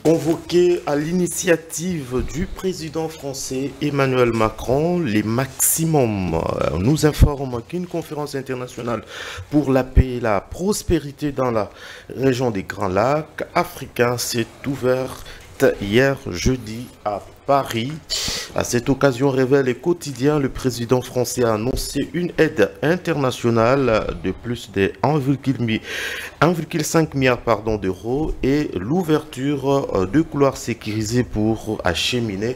Convoqué à l'initiative du président français Emmanuel Macron, les Maximum nous informent qu'une conférence internationale pour la paix et la prospérité dans la région des Grands Lacs africains s'est ouverte hier jeudi à Paris. À cette occasion, révèle les quotidiens, le président français a annoncé une aide internationale de plus de 1,5 milliard d'euros et l'ouverture de couloirs sécurisés pour acheminer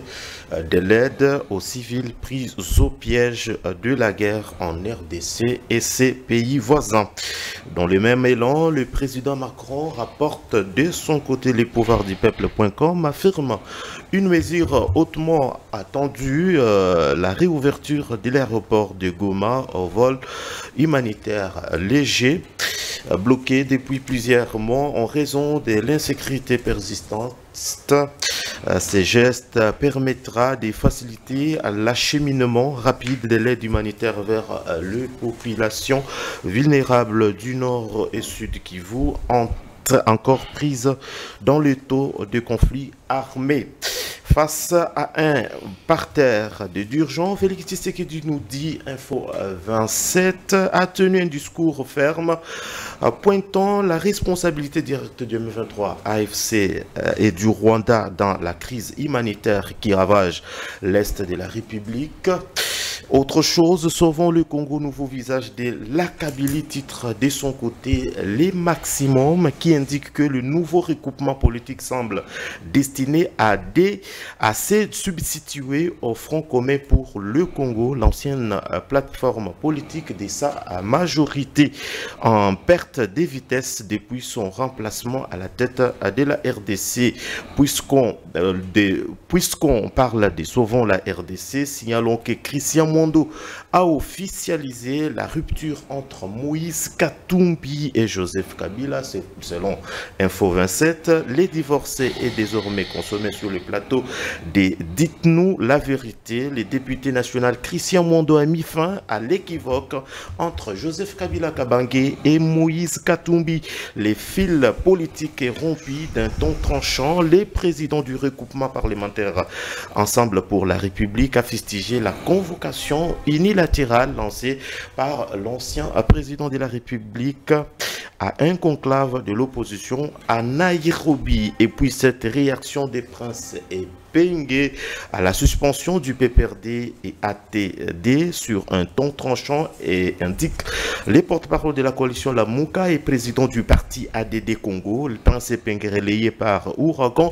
de l'aide aux civils pris au piège de la guerre en RDC et ses pays voisins. Dans le même élan, le président Macron rapporte de son côté les pouvoirs du peuple.com affirme une mesure hautement attendue, la réouverture de l'aéroport de Goma au vol humanitaire léger, bloqué depuis plusieurs mois en raison de l'insécurité persistante. Ces gestes permettra de faciliter l'acheminement rapide de l'aide humanitaire vers les populations vulnérables du nord et sud Kivu, encore prises dans le taux de conflit armé. Face à un parterre d'urgence, Félix Tshisekedi nous dit, Info 27, a tenu un discours ferme pointant la responsabilité directe du M23 AFC et du Rwanda dans la crise humanitaire qui ravage l'Est de la République. Autre chose, sauvons le Congo, nouveau visage de la Kabylie, titre de son côté les Maximum, qui indique que le nouveau recoupement politique semble destiné à se substituer au Front commun pour le Congo, l'ancienne plateforme politique de sa majorité en perte de vitesse depuis son remplacement à la tête de la RDC. Puisqu'on parle de sauvons la RDC, signalons que Christian Mondo a officialisé la rupture entre Moïse Katumbi et Joseph Kabila. Selon Info 27, les divorcés est désormais consommé sur le plateau des Dites-nous la vérité. Le député national Christian Mondo a mis fin à l'équivoque entre Joseph Kabila Kabange et Moïse Katumbi. Les fils politiques est rompus d'un ton tranchant. Les présidents du recoupement parlementaire Ensemble pour la République a fustigé la convocation unilatérale lancée par l'ancien président de la République à un conclave de l'opposition à Nairobi. Et puis cette réaction des princes est Pengue à la suspension du PPRD et ATD sur un ton tranchant et indique les porte-parole de la coalition La Mouka et président du parti ADD Congo, le prince Pengue relayé par Ouragan,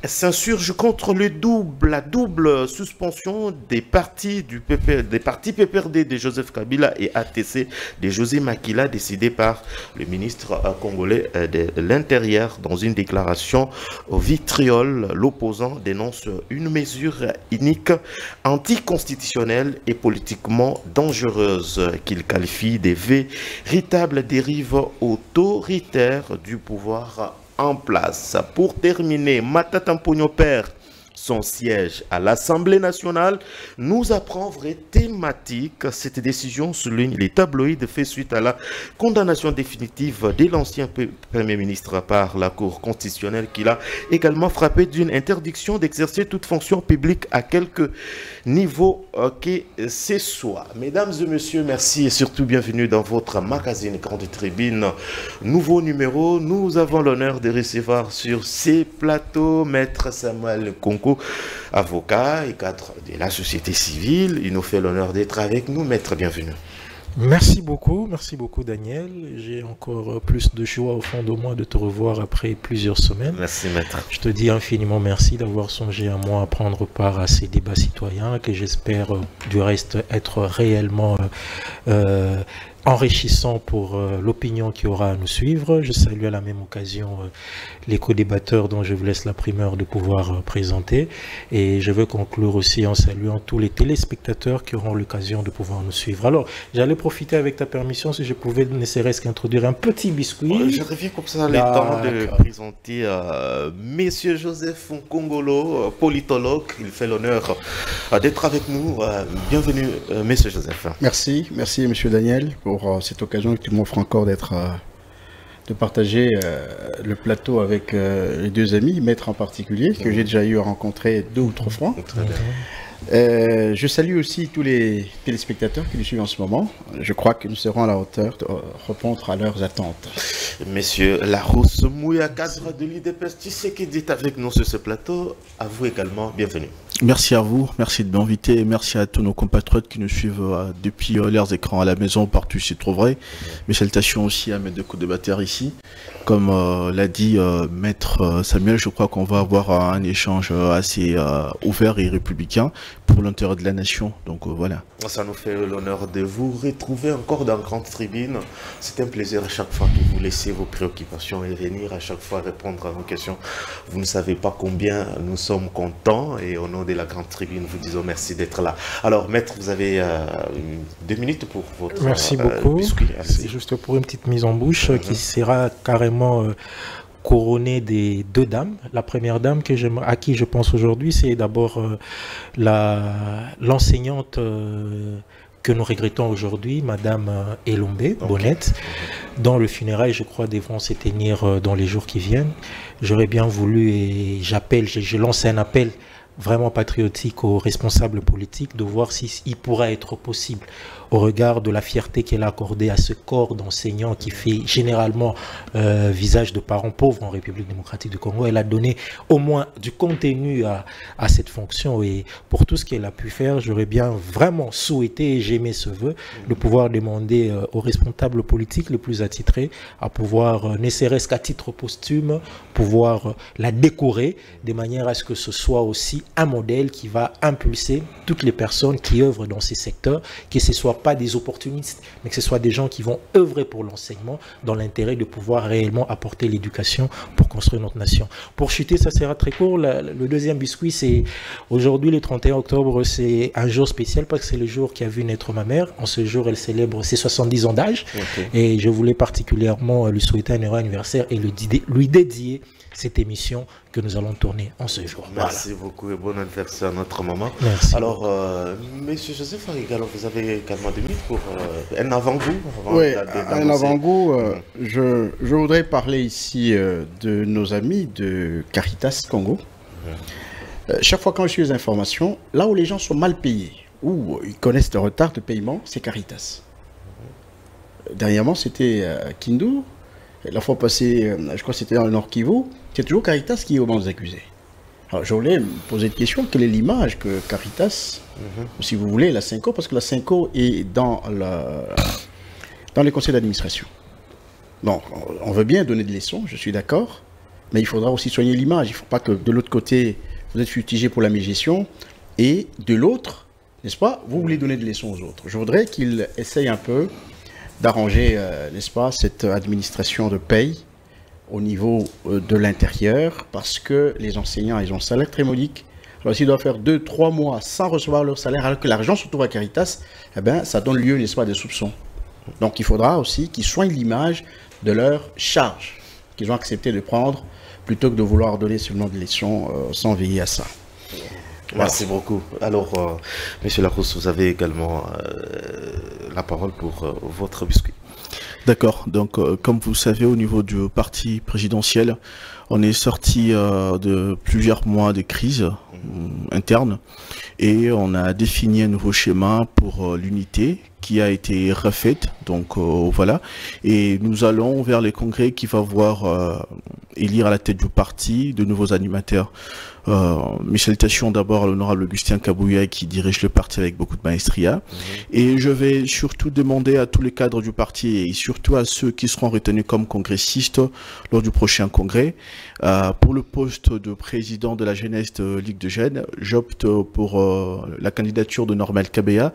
s'insurge contre la double suspension des partis PPRD de Joseph Kabila et ATC de José Makila décidé par le ministre congolais de l'Intérieur dans une déclaration au vitriol. L'opposant dénonce une mesure inique, anticonstitutionnelle et politiquement dangereuse qu'il qualifie des véritables dérives autoritaires du pouvoir en place. Pour terminer, Matata Mponyo perd son siège à l'Assemblée nationale, nous apprend vraie thématique. Cette décision souligne les tabloïds fait suite à la condamnation définitive de l'ancien Premier ministre par la Cour constitutionnelle qui l'a également frappé d'une interdiction d'exercer toute fonction publique à quelque niveau que ce soit. Mesdames et messieurs, merci et surtout bienvenue dans votre magazine Grande Tribune. Nouveau numéro, nous avons l'honneur de recevoir sur ces plateaux Maître Samuel Konko, avocat et cadre de la société civile. Il nous fait l'honneur d'être avec nous. Maître, bienvenue. Merci beaucoup Daniel. J'ai encore plus de joie au fond de moi de te revoir après plusieurs semaines. Merci maître. Je te dis infiniment merci d'avoir songé à moi à prendre part à ces débats citoyens que j'espère du reste être réellement enrichissant pour l'opinion qui aura à nous suivre. Je salue à la même occasion les co-débatteurs dont je vous laisse la primeur de pouvoir présenter. Et je veux conclure aussi en saluant tous les téléspectateurs qui auront l'occasion de pouvoir nous suivre. Alors, j'allais profiter avec ta permission, si je pouvais ne serait-ce qu'introduire un petit biscuit. Je reviens comme ça le temps de présenter Monsieur Joseph Nkongolo, politologue. Il fait l'honneur d'être avec nous. Bienvenue, Monsieur Joseph. Merci Monsieur Daniel, pour cette occasion que tu m'offres encore d'être de partager le plateau avec les deux amis, Maître en particulier, que j'ai déjà eu à rencontrer 2 ou 3 fois. Je salue aussi tous les téléspectateurs qui nous suivent en ce moment. Je crois que nous serons à la hauteur de répondre à leurs attentes. Messieurs Larousse Mouya, cadre de l'IDPS, tu sais qui est avec nous sur ce plateau. À vous également, bienvenue. Merci à vous, merci de m'inviter et merci à tous nos compatriotes qui nous suivent depuis leurs écrans à la maison, partout où ils se trouveraient. Mes salutations aussi à mes 2 co-débatteurs ici. Comme l'a dit Maître Samuel, je crois qu'on va avoir un échange assez ouvert et républicain pour l'intérêt de la nation. Donc voilà. Ça nous fait l'honneur de vous retrouver encore dans Grande Tribune. C'est un plaisir à chaque fois que vous laissez vos préoccupations et venir à chaque fois répondre à nos questions. Vous ne savez pas combien nous sommes contents et au nom de la Grande Tribune, vous disons merci d'être là. Alors, Maître, vous avez 2 minutes pour votre Merci beaucoup. biscuit. C'est juste pour une petite mise en bouche qui sera carrément couronnée des 2 dames. La première dame à qui je pense aujourd'hui, c'est d'abord l'enseignante que nous regrettons aujourd'hui, Madame Elombe Bonnette, dont le funérail, je crois, devront se tenir dans les jours qui viennent. J'aurais bien voulu, et je lance un appel vraiment patriotique aux responsables politiques de voir s'il pourrait être possible, au regard de la fierté qu'elle a accordée à ce corps d'enseignants qui fait généralement visage de parents pauvres en République démocratique du Congo. Elle a donné au moins du contenu à cette fonction et pour tout ce qu'elle a pu faire, j'aurais bien vraiment souhaité et j'aimais ce vœu de pouvoir demander aux responsables politiques les plus attitrés à pouvoir, ne serait-ce qu'à titre posthume, pouvoir la décorer de manière à ce que ce soit aussi un modèle qui va impulser toutes les personnes qui œuvrent dans ces secteurs, que ce ne soient pas des opportunistes, mais que ce soit des gens qui vont œuvrer pour l'enseignement dans l'intérêt de pouvoir réellement apporter l'éducation pour construire notre nation. Pour chuter, ça sera très court. Le deuxième biscuit, c'est aujourd'hui, le 31 octobre, c'est un jour spécial parce que c'est le jour qui a vu naître ma mère. En ce jour, elle célèbre ses 70 ans d'âge. Et je voulais particulièrement lui souhaiter un heureux anniversaire et lui dédier cette émission que nous allons tourner en ce jour. Merci beaucoup et bon anniversaire à notre maman. Merci. Alors, Monsieur Joseph Arigalo, vous avez également 2 minutes pour un avant-goût. Oui, un avant-goût. Je voudrais parler ici de nos amis de Caritas Congo. Chaque fois quand je suis les informations, là où les gens sont mal payés, ou ils connaissent le retard de paiement, c'est Caritas. Dernièrement, c'était Kindu. La fois passée, je crois que c'était dans le Nord Kivu, c'est toujours Caritas qui est au banc des accusés. Alors je voulais me poser une question, quelle est l'image que Caritas, ou si vous voulez, la Cinco, parce que la Cinco est dans les conseils d'administration. Donc on veut bien donner des leçons, je suis d'accord, mais il faudra aussi soigner l'image. Il ne faut pas que de l'autre côté, vous êtes fustigé pour la mégestion, et de l'autre, n'est-ce pas, vous voulez donner des leçons aux autres. Je voudrais qu'il essaye un peu d'arranger, n'est-ce pas, cette administration de paye au niveau de l'intérieur, parce que les enseignants, ils ont un salaire très modique. Alors s'ils doivent faire 2-3 mois sans recevoir leur salaire, alors que l'argent se trouve à Caritas, eh bien, ça donne lieu, n'est-ce pas, à des soupçons. Donc il faudra aussi qu'ils soignent l'image de leur charge, qu'ils ont accepté de prendre, plutôt que de vouloir donner seulement des leçons sans veiller à ça. Merci beaucoup. Alors, Monsieur Larousse, vous avez également la parole pour votre biscuit. D'accord. Donc, comme vous savez, au niveau du parti présidentiel, on est sorti de plusieurs mois de crise interne et on a défini un nouveau schéma pour l'unité qui a été refaite. Donc, voilà. Et nous allons vers les congrès qui va voir élire à la tête du parti de nouveaux animateurs. Mes salutations d'abord à l'honorable Augustin Kabouya qui dirige le parti avec beaucoup de maestria. Et je vais surtout demander à tous les cadres du parti et surtout à ceux qui seront retenus comme congressistes lors du prochain congrès. Pour le poste de président de la jeunesse de Ligue de Jeunes, j'opte pour la candidature de Normal Kabea,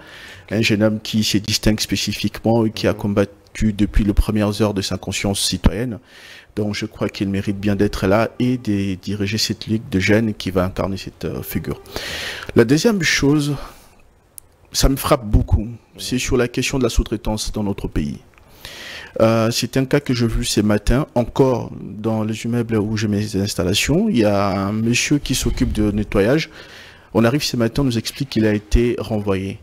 un jeune homme qui s'est distingue spécifiquement et qui a combattu depuis les premières heures de sa conscience citoyenne. Donc je crois qu'il mérite bien d'être là et de diriger cette ligue de jeunes qui va incarner cette figure. La deuxième chose, ça me frappe beaucoup, c'est sur la question de la sous-traitance dans notre pays. C'est un cas que j'ai vu ce matin, encore dans les immeubles où j'ai mes installations. Il y a un monsieur qui s'occupe de nettoyage. On arrive ce matin, on nous explique qu'il a été renvoyé.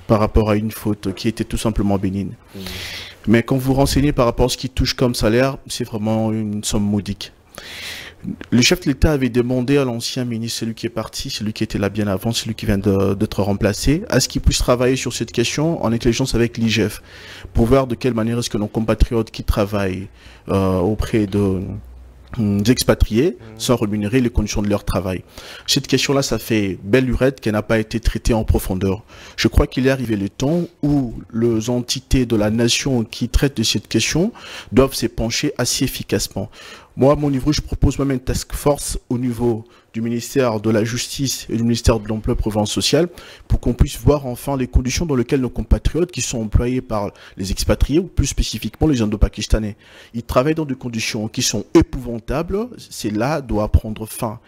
par rapport à une faute qui était tout simplement bénigne. Mais quand vous renseignez par rapport à ce qu'il touche comme salaire, c'est vraiment une somme modique. Le chef de l'État avait demandé à l'ancien ministre, celui qui est parti, celui qui était là bien avant, celui qui vient d'être remplacé, à ce qu'il puisse travailler sur cette question en intelligence avec l'IGF, pour voir de quelle manière est-ce que nos compatriotes qui travaillent auprès des expatriés sans rémunérer les conditions de leur travail. Cette question-là, ça fait belle lurette qu'elle n'a pas été traitée en profondeur. Je crois qu'il est arrivé le temps où les entités de la nation qui traitent de cette question doivent se pencher assez efficacement. Moi, à mon niveau, je propose même une task force au niveau du ministère de la Justice et du ministère de l'Emploi et de la Prévoyance sociale pour qu'on puisse voir enfin les conditions dans lesquelles nos compatriotes qui sont employés par les expatriés, ou plus spécifiquement les Indo-Pakistanais, ils travaillent dans des conditions qui sont épouvantables. Cela doit prendre fin.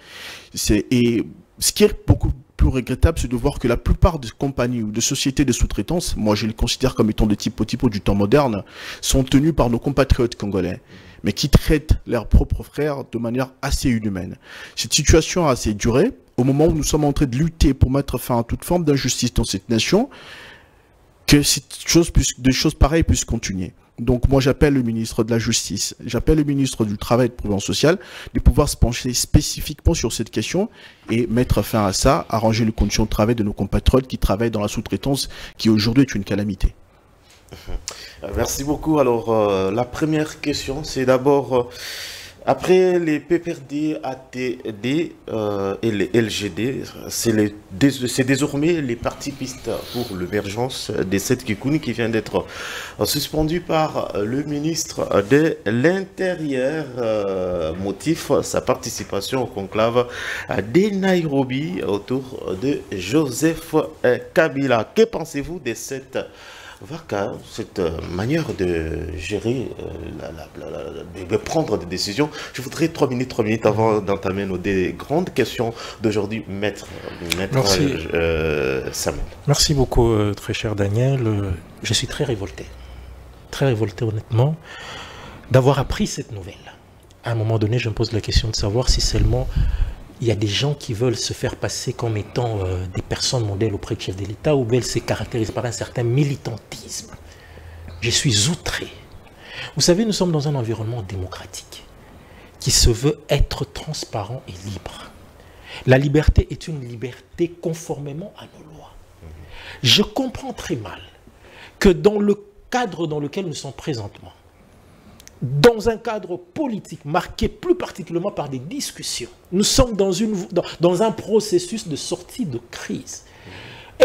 Et ce qui est beaucoup plus regrettable, c'est de voir que la plupart des compagnies ou de sociétés de sous-traitance, moi je les considère comme étant des typos du temps moderne, sont tenues par nos compatriotes congolais, mais qui traitent leurs propres frères de manière assez inhumaine. Cette situation a assez duré. Au moment où nous sommes en train de lutter pour mettre fin à toute forme d'injustice dans cette nation, que des choses pareilles puissent continuer. Donc moi j'appelle le ministre de la Justice, j'appelle le ministre du Travail et de la Prévoyance sociale de pouvoir se pencher spécifiquement sur cette question et mettre fin à ça, arranger les conditions de travail de nos compatriotes qui travaillent dans la sous-traitance, qui aujourd'hui est une calamité. Merci beaucoup. Alors, la première question, c'est d'abord, après les PPRD, ATD et les LGD, c'est désormais les partis pistes pour l'émergence des 7 Kikouni qui vient d'être suspendu par le ministre de l'Intérieur, motif sa participation au conclave de Nairobi autour de Joseph Kabila. Que pensez-vous de cette manière de gérer, de prendre des décisions? Je voudrais 3 minutes avant d'entamer nos grandes questions d'aujourd'hui, Maître Samuel. Merci beaucoup, très cher Daniel. Je suis très révolté honnêtement, d'avoir appris cette nouvelle. À un moment donné, je me pose la question de savoir si seulement il y a des gens qui veulent se faire passer comme étant des personnes modèles auprès du chef de l'État, ou bien se caractérisent par un certain militantisme. Je suis outré. Vous savez, nous sommes dans un environnement démocratique qui se veut être transparent et libre. La liberté est une liberté conformément à nos lois. Je comprends très mal que dans le cadre dans lequel nous sommes présentement, dans un cadre politique marqué plus particulièrement par des discussions, nous sommes dans un processus de sortie de crise.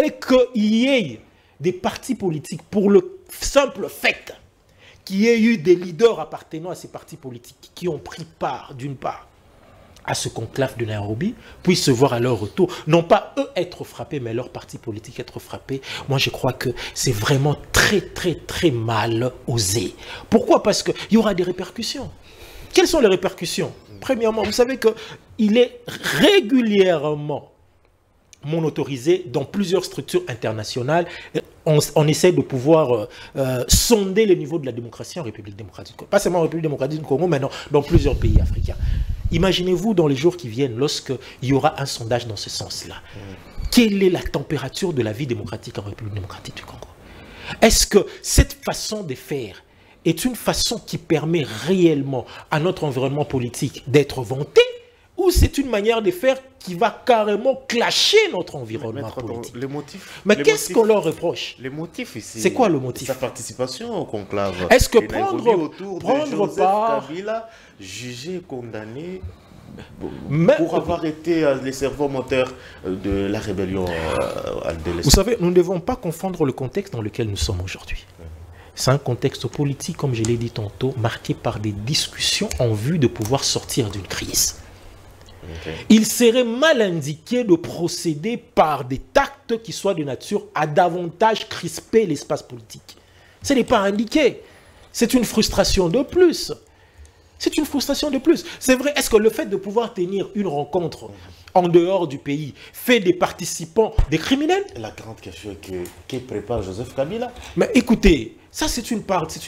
Et qu'il y ait des partis politiques, pour le simple fait qu'il y ait eu des leaders appartenant à ces partis politiques qui ont pris part, d'une part, à ce conclave de Nairobi, puissent se voir à leur retour, non pas eux être frappés, mais leur parti politique être frappé. Moi, je crois que c'est vraiment très mal osé. Pourquoi? Parce qu'il y aura des répercussions. Quelles sont les répercussions? Premièrement, vous savez qu'il est régulièrement non autorisé dans plusieurs structures internationales. On essaie de pouvoir sonder le niveau de la démocratie en République démocratique. Pas seulement en République démocratique du Congo, mais dans plusieurs pays africains. Imaginez-vous dans les jours qui viennent, lorsqu'il y aura un sondage dans ce sens-là, quelle est la température de la vie démocratique en République démocratique du Congo? Est-ce que cette façon de faire est une façon qui permet réellement à notre environnement politique d'être vanté, ou c'est une manière de faire qui va carrément clasher notre environnement politique? Mais qu'est-ce qu'on leur reproche? Les motifs ici. C'est quoi le motif? Sa participation au conclave. Est-ce que prendre part... Kabila, jugé, condamné pour avoir été les cerveaux moteurs de la rébellion de l'Est. Vous savez, nous ne devons pas confondre le contexte dans lequel nous sommes aujourd'hui. C'est un contexte politique, comme je l'ai dit tantôt, marqué par des discussions en vue de pouvoir sortir d'une crise. Il serait mal indiqué de procéder par des actes qui soient de nature à davantage crisper l'espace politique. Ce n'est pas indiqué. C'est une frustration de plus. C'est une frustration de plus. C'est vrai, est-ce que le fait de pouvoir tenir une rencontre en dehors du pays fait des participants des criminels? La grande question est que prépare Joseph Kabila? Mais écoutez, ça c'est une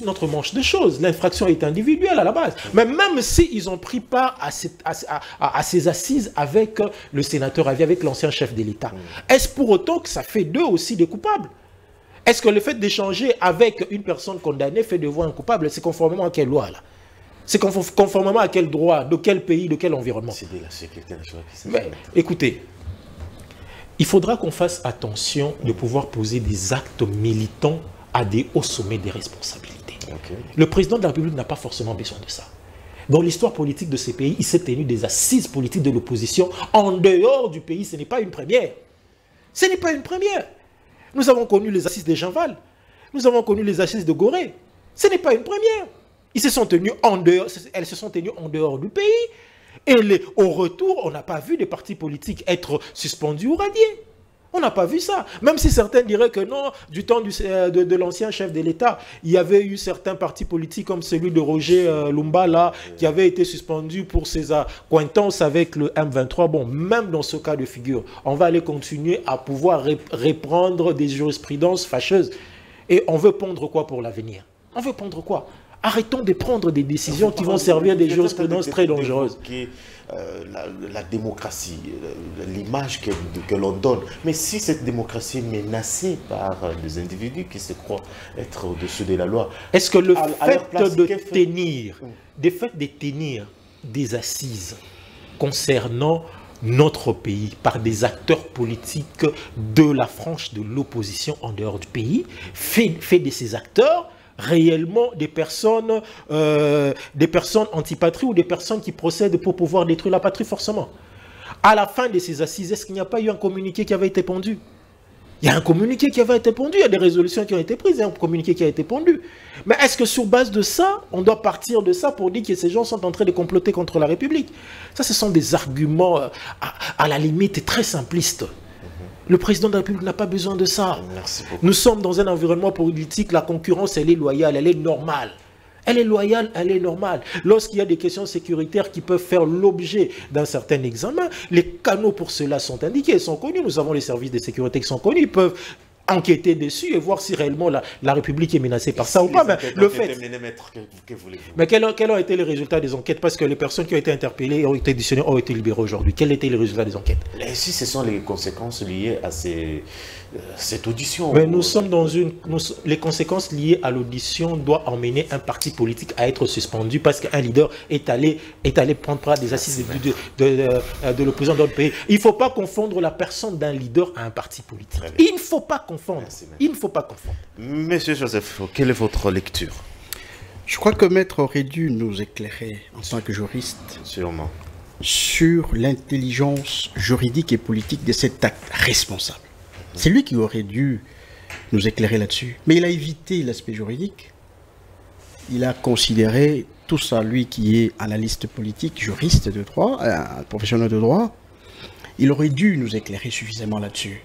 autre manche de choses. L'infraction est individuelle à la base. Mais même s'ils ont pris part à ces assises avec le sénateur Aviv, avec l'ancien chef de l'État, est-ce pour autant que ça fait d'eux aussi des coupables? Est-ce que le fait d'échanger avec une personne condamnée fait de vous un coupable? C'est conformément à quelle loi là? C'est conformément à quel droit? De quel pays? De quel environnement? C'est de la sécurité nationale qui s'est fait. Écoutez, il faudra qu'on fasse attention de pouvoir poser des actes militants à des hauts sommets des responsabilités. Le président de la République n'a pas forcément besoin de ça. Dans l'histoire politique de ces pays, il s'est tenu des assises politiques de l'opposition en dehors du pays. Ce n'est pas une première. Ce n'est pas une première. Nous avons connu les assises de Genval. Nous avons connu les assises de Gorée. Ce n'est pas une première. Ils se sont tenus en dehors, elles se sont tenues en dehors du pays. Et au retour, on n'a pas vu des partis politiques être suspendus ou radiés. On n'a pas vu ça. Même si certains diraient que non, du temps de l'ancien chef de l'État, il y avait eu certains partis politiques comme celui de Roger Lumba, là, qui avait été suspendu pour ses accointances avec le M23. Bon, même dans ce cas de figure, on va aller continuer à pouvoir reprendre des jurisprudences fâcheuses. Et on veut pondre quoi pour l'avenir? On veut pondre quoi? Arrêtons de prendre des décisions qui vont servir des jurisprudences très dangereuses. La démocratie, l'image que l'on donne. Mais si cette démocratie est menacée par des individus qui se croient être au-dessus de la loi... Est-ce que le fait de tenir des assises concernant notre pays par des acteurs politiques de la frange de l'opposition en dehors du pays fait de ces acteurs réellement des personnes antipatries ou des personnes qui procèdent pour pouvoir détruire la patrie forcément? À la fin de ces assises, est-ce qu'il n'y a pas eu un communiqué qui avait été pondu? Il y a un communiqué qui avait été pondu, il y a des résolutions qui ont été prises, il y a un communiqué qui a été pondu. Mais est-ce que sur base de ça, on doit partir de ça pour dire que ces gens sont en train de comploter contre la République? Ça, ce sont des arguments à la limite très simplistes. Le président de la République n'a pas besoin de ça. Merci beaucoup. Nous sommes dans un environnement politique, la concurrence, elle est loyale, elle est normale. Elle est loyale, elle est normale. Lorsqu'il y a des questions sécuritaires qui peuvent faire l'objet d'un certain examen, les canaux pour cela sont indiqués, ils sont connus. Nous avons les services de sécurité qui sont connus, ils peuvent enquêter dessus et voir si réellement la République est menacée par ça ou pas. Mais le fait... Mais quels ont été les résultats des enquêtes? Parce que les personnes qui ont été interpellées, ont été auditionnées, ont été libérées aujourd'hui. Quels étaient les résultats des enquêtes? Et si ce sont les conséquences liées à cette audition? Mais nous sommes dans les conséquences liées à l'audition doivent emmener un parti politique à être suspendu parce qu'un leader est allé prendre des assises de l'opposition dans notre pays. Il ne faut pas confondre la personne d'un leader à un parti politique. Il ne faut pas confondre. Il ne faut pas confondre. Monsieur Joseph, quelle est votre lecture? Je crois que Maître aurait dû nous éclairer en tant que juriste Sûrement. sur l'intelligence juridique et politique de cet acte responsable. C'est lui qui aurait dû nous éclairer là-dessus. Mais il a évité l'aspect juridique. Il a considéré tout ça, lui qui est analyste politique, juriste de droit, professionnel de droit. Il aurait dû nous éclairer suffisamment là-dessus.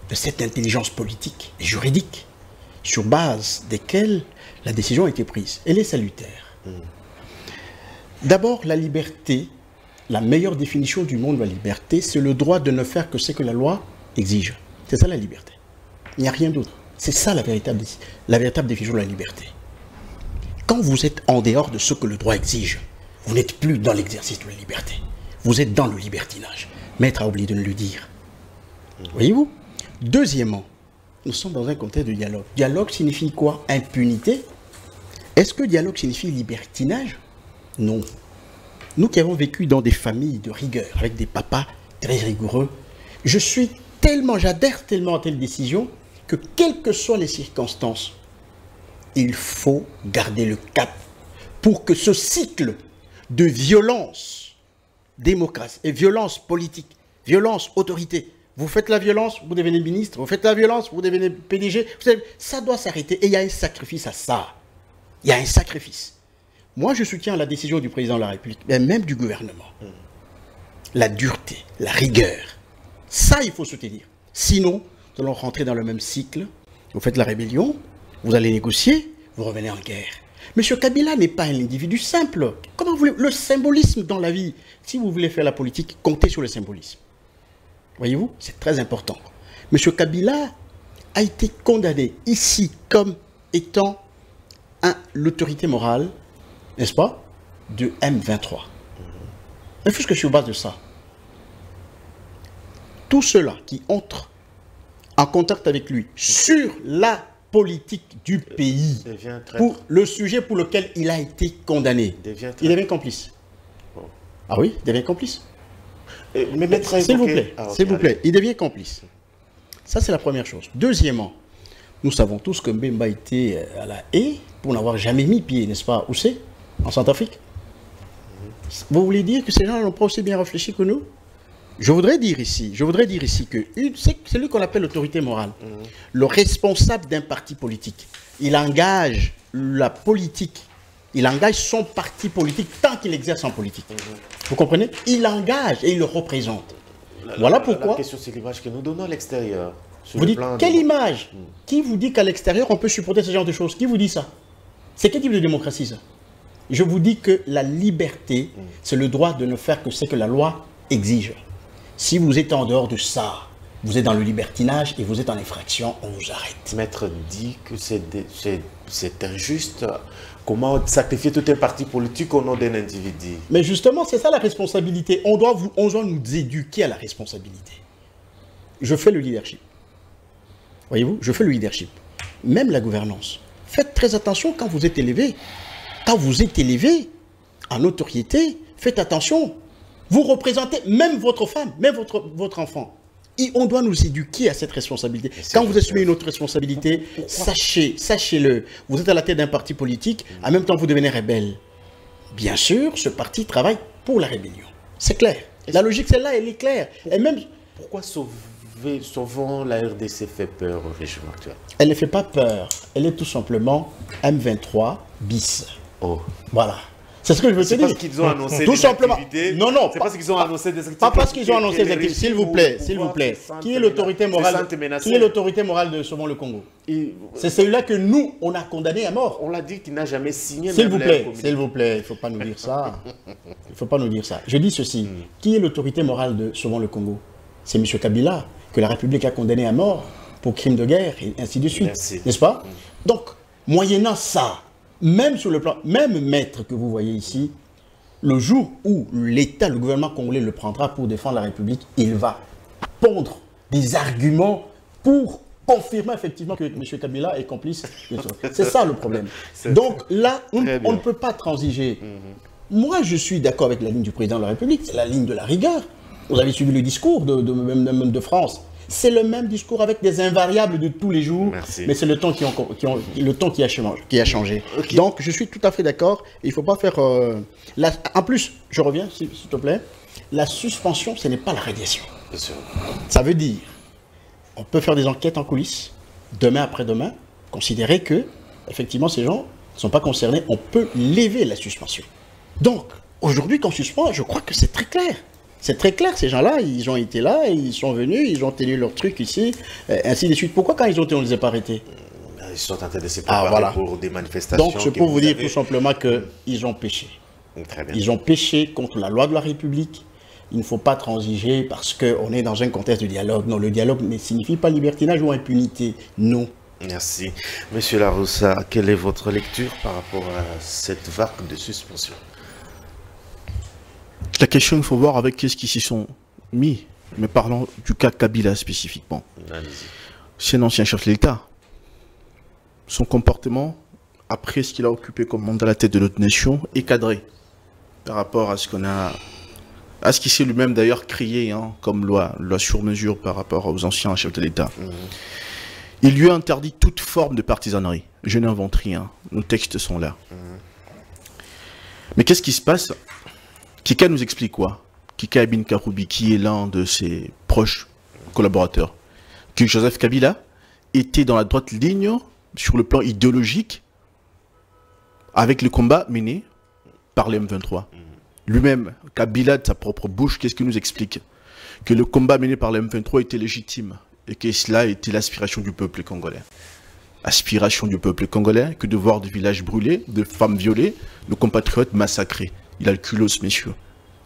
De cette intelligence politique et juridique sur base desquelles la décision a été prise. Elle est salutaire. D'abord, la liberté, la meilleure définition du monde de la liberté, c'est le droit de ne faire que ce que la loi exige. C'est ça la liberté. Il n'y a rien d'autre. C'est ça la véritable définition de la liberté. Quand vous êtes en dehors de ce que le droit exige, vous n'êtes plus dans l'exercice de la liberté. Vous êtes dans le libertinage. Maître a oublié de le dire. Voyez-vous? Deuxièmement, nous sommes dans un contexte de dialogue. Dialogue signifie quoi? Impunité. Est-ce que dialogue signifie libertinage? Non. Nous qui avons vécu dans des familles de rigueur, avec des papas très rigoureux, j'adhère tellement à telle décision que quelles que soient les circonstances, il faut garder le cap pour que ce cycle de violence démocratie et violence politique, violence autorité, vous faites la violence, vous devenez ministre, vous faites la violence, vous devenez PDG, ça doit s'arrêter et il y a un sacrifice à ça. Il y a un sacrifice. Moi, je soutiens la décision du président de la République, mais même du gouvernement. La dureté, la rigueur, ça, il faut soutenir. Sinon, nous allons rentrer dans le même cycle. Vous faites la rébellion, vous allez négocier, vous revenez en guerre. Monsieur Kabila n'est pas un individu simple. Comment voulez-vous? Le symbolisme dans la vie, si vous voulez faire la politique, comptez sur le symbolisme. Voyez-vous, c'est très important. Monsieur Kabila a été condamné ici comme étant l'autorité morale, n'est-ce pas, de M23. Mais puisque sur base de ça, tous ceux-là qui entrent en contact avec lui sur la politique du pays, pour le sujet pour lequel il a été condamné. Il devient complice. Oh. Ah oui, il devient complice. S'il vous plaît, s'il vous plaît, il devient complice. Ça, c'est la première chose. Deuxièmement, nous savons tous que Mbemba était à la haie pour n'avoir jamais mis pied, n'est-ce pas, où c'est? En Centrafrique. Vous voulez dire que ces gens n'ont pas aussi bien réfléchi que nous? Je voudrais dire ici que c'est lui qu'on appelle l'autorité morale. Le responsable d'un parti politique, il engage la politique, il engage son parti politique tant qu'il exerce en politique. Vous comprenez? Il engage et il le représente. Voilà pourquoi... La question, c'est l'image que nous donnons à l'extérieur. Vous dites, quelle image? Qui vous dit qu'à l'extérieur, on peut supporter ce genre de choses? Qui vous dit ça? C'est quel type de démocratie, ça? Je vous dis que la liberté, c'est le droit de ne faire que ce que la loi exige. Si vous êtes en dehors de ça, vous êtes dans le libertinage et vous êtes en infraction, on vous arrête. Maître dit que c'est injuste. Comment sacrifier tout un parti politique au nom d'un individu? Mais justement, c'est ça la responsabilité. On doit nous éduquer à la responsabilité. Je fais le leadership. Voyez-vous, je fais le leadership. Même la gouvernance. Faites très attention quand vous êtes élevé. Quand vous êtes élevé en notoriété, faites attention. Vous représentez même votre femme, même votre enfant. Et on doit nous éduquer à cette responsabilité. Quand vous assumez une autre responsabilité, sachez-le. Vous êtes à la tête d'un parti politique, en même temps vous devenez rebelle. Bien sûr, ce parti travaille pour la rébellion. C'est clair. La logique, celle-là, elle est claire. Et même... Pourquoi sauvons la RDC fait peur au régime actuel? Elle ne fait pas peur. Elle est tout simplement M23 bis. Oh. Voilà. C'est ce que je veux te dire. Parce qu'ils ont annoncé tout des simplement. activités. Non, non. C'est parce qu'ils ont annoncé des activités. Pas parce qu'ils ont annoncé des activités. S'il vous plaît, s'il vous plaît. Qui est l'autorité morale? Qui est l'autorité morale de Sauvons le Congo? C'est celui-là que nous, on a condamné à mort. On l'a dit qu'il n'a jamais signé. S'il vous plaît, il ne faut pas nous dire ça. Il ne faut pas nous dire ça. Je dis ceci. Qui est l'autorité morale de Sauvons le Congo? C'est M. Kabila, que la République a condamné à mort pour crime de guerre, et ainsi de suite. N'est-ce pas? Donc, moyennant ça, même sur le plan, même maître que vous voyez ici, le jour où l'État, le gouvernement congolais le prendra pour défendre la République, il va pondre des arguments pour confirmer effectivement que M. Kabila est complice. C'est ça le problème. Donc là, on ne peut pas transiger. Moi, je suis d'accord avec la ligne du président de la République, c'est la ligne de la rigueur. Vous avez suivi le discours de France. C'est le même discours avec des invariables de tous les jours. Merci. Mais c'est le temps qui a changé. Okay. Donc, je suis tout à fait d'accord. Il ne faut pas faire... En plus, je reviens, s'il te plaît. La suspension, ce n'est pas la radiation. Bien sûr. Ça veut dire, on peut faire des enquêtes en coulisses, demain après-demain, considérer que, effectivement, ces gens ne sont pas concernés. On peut lever la suspension. Donc, aujourd'hui, quand on suspend, je crois que c'est très clair. C'est très clair, ces gens-là, ils ont été là, ils sont venus, ils ont tenu leur truc ici, ainsi de suite. Pourquoi quand ils ont été, on ne les a pas arrêtés? Ils sont en train de se préparer pour des manifestations. Donc c'est pour vous dire tout simplement qu'ils ont péché. Très bien. Ils ont péché contre la loi de la République. Il ne faut pas transiger parce qu'on est dans un contexte de dialogue. Non, le dialogue ne signifie pas libertinage ou impunité. Non. Merci. Monsieur Laroussa, quelle est votre lecture par rapport à cette vague de suspension? La question, il faut voir avec qu'est-ce qui s'y sont mis. Mais parlons du cas Kabila spécifiquement. C'est un ancien chef de l'État. Son comportement, après ce qu'il a occupé comme mandat à la tête de notre nation, est cadré. Par rapport à ce qu'on a... à ce qui s'est lui-même d'ailleurs créé comme loi sur mesure par rapport aux anciens chefs de l'État. Il lui a interdit toute forme de partisanerie. Je n'invente rien. Nos textes sont là. Mais qu'est-ce qui se passe? Kika nous explique quoi? Kika Ibn Karoubi, qui est l'un de ses proches collaborateurs, que Joseph Kabila était dans la droite ligne sur le plan idéologique avec le combat mené par les M23. Lui-même, Kabila, de sa propre bouche, qu'est-ce qu'il nous explique? Que le combat mené par les M23 était légitime et que cela était l'aspiration du peuple congolais. Aspiration du peuple congolais que de voir des villages brûlés, de femmes violées, nos compatriotes massacrés. Il a le culot, ce monsieur.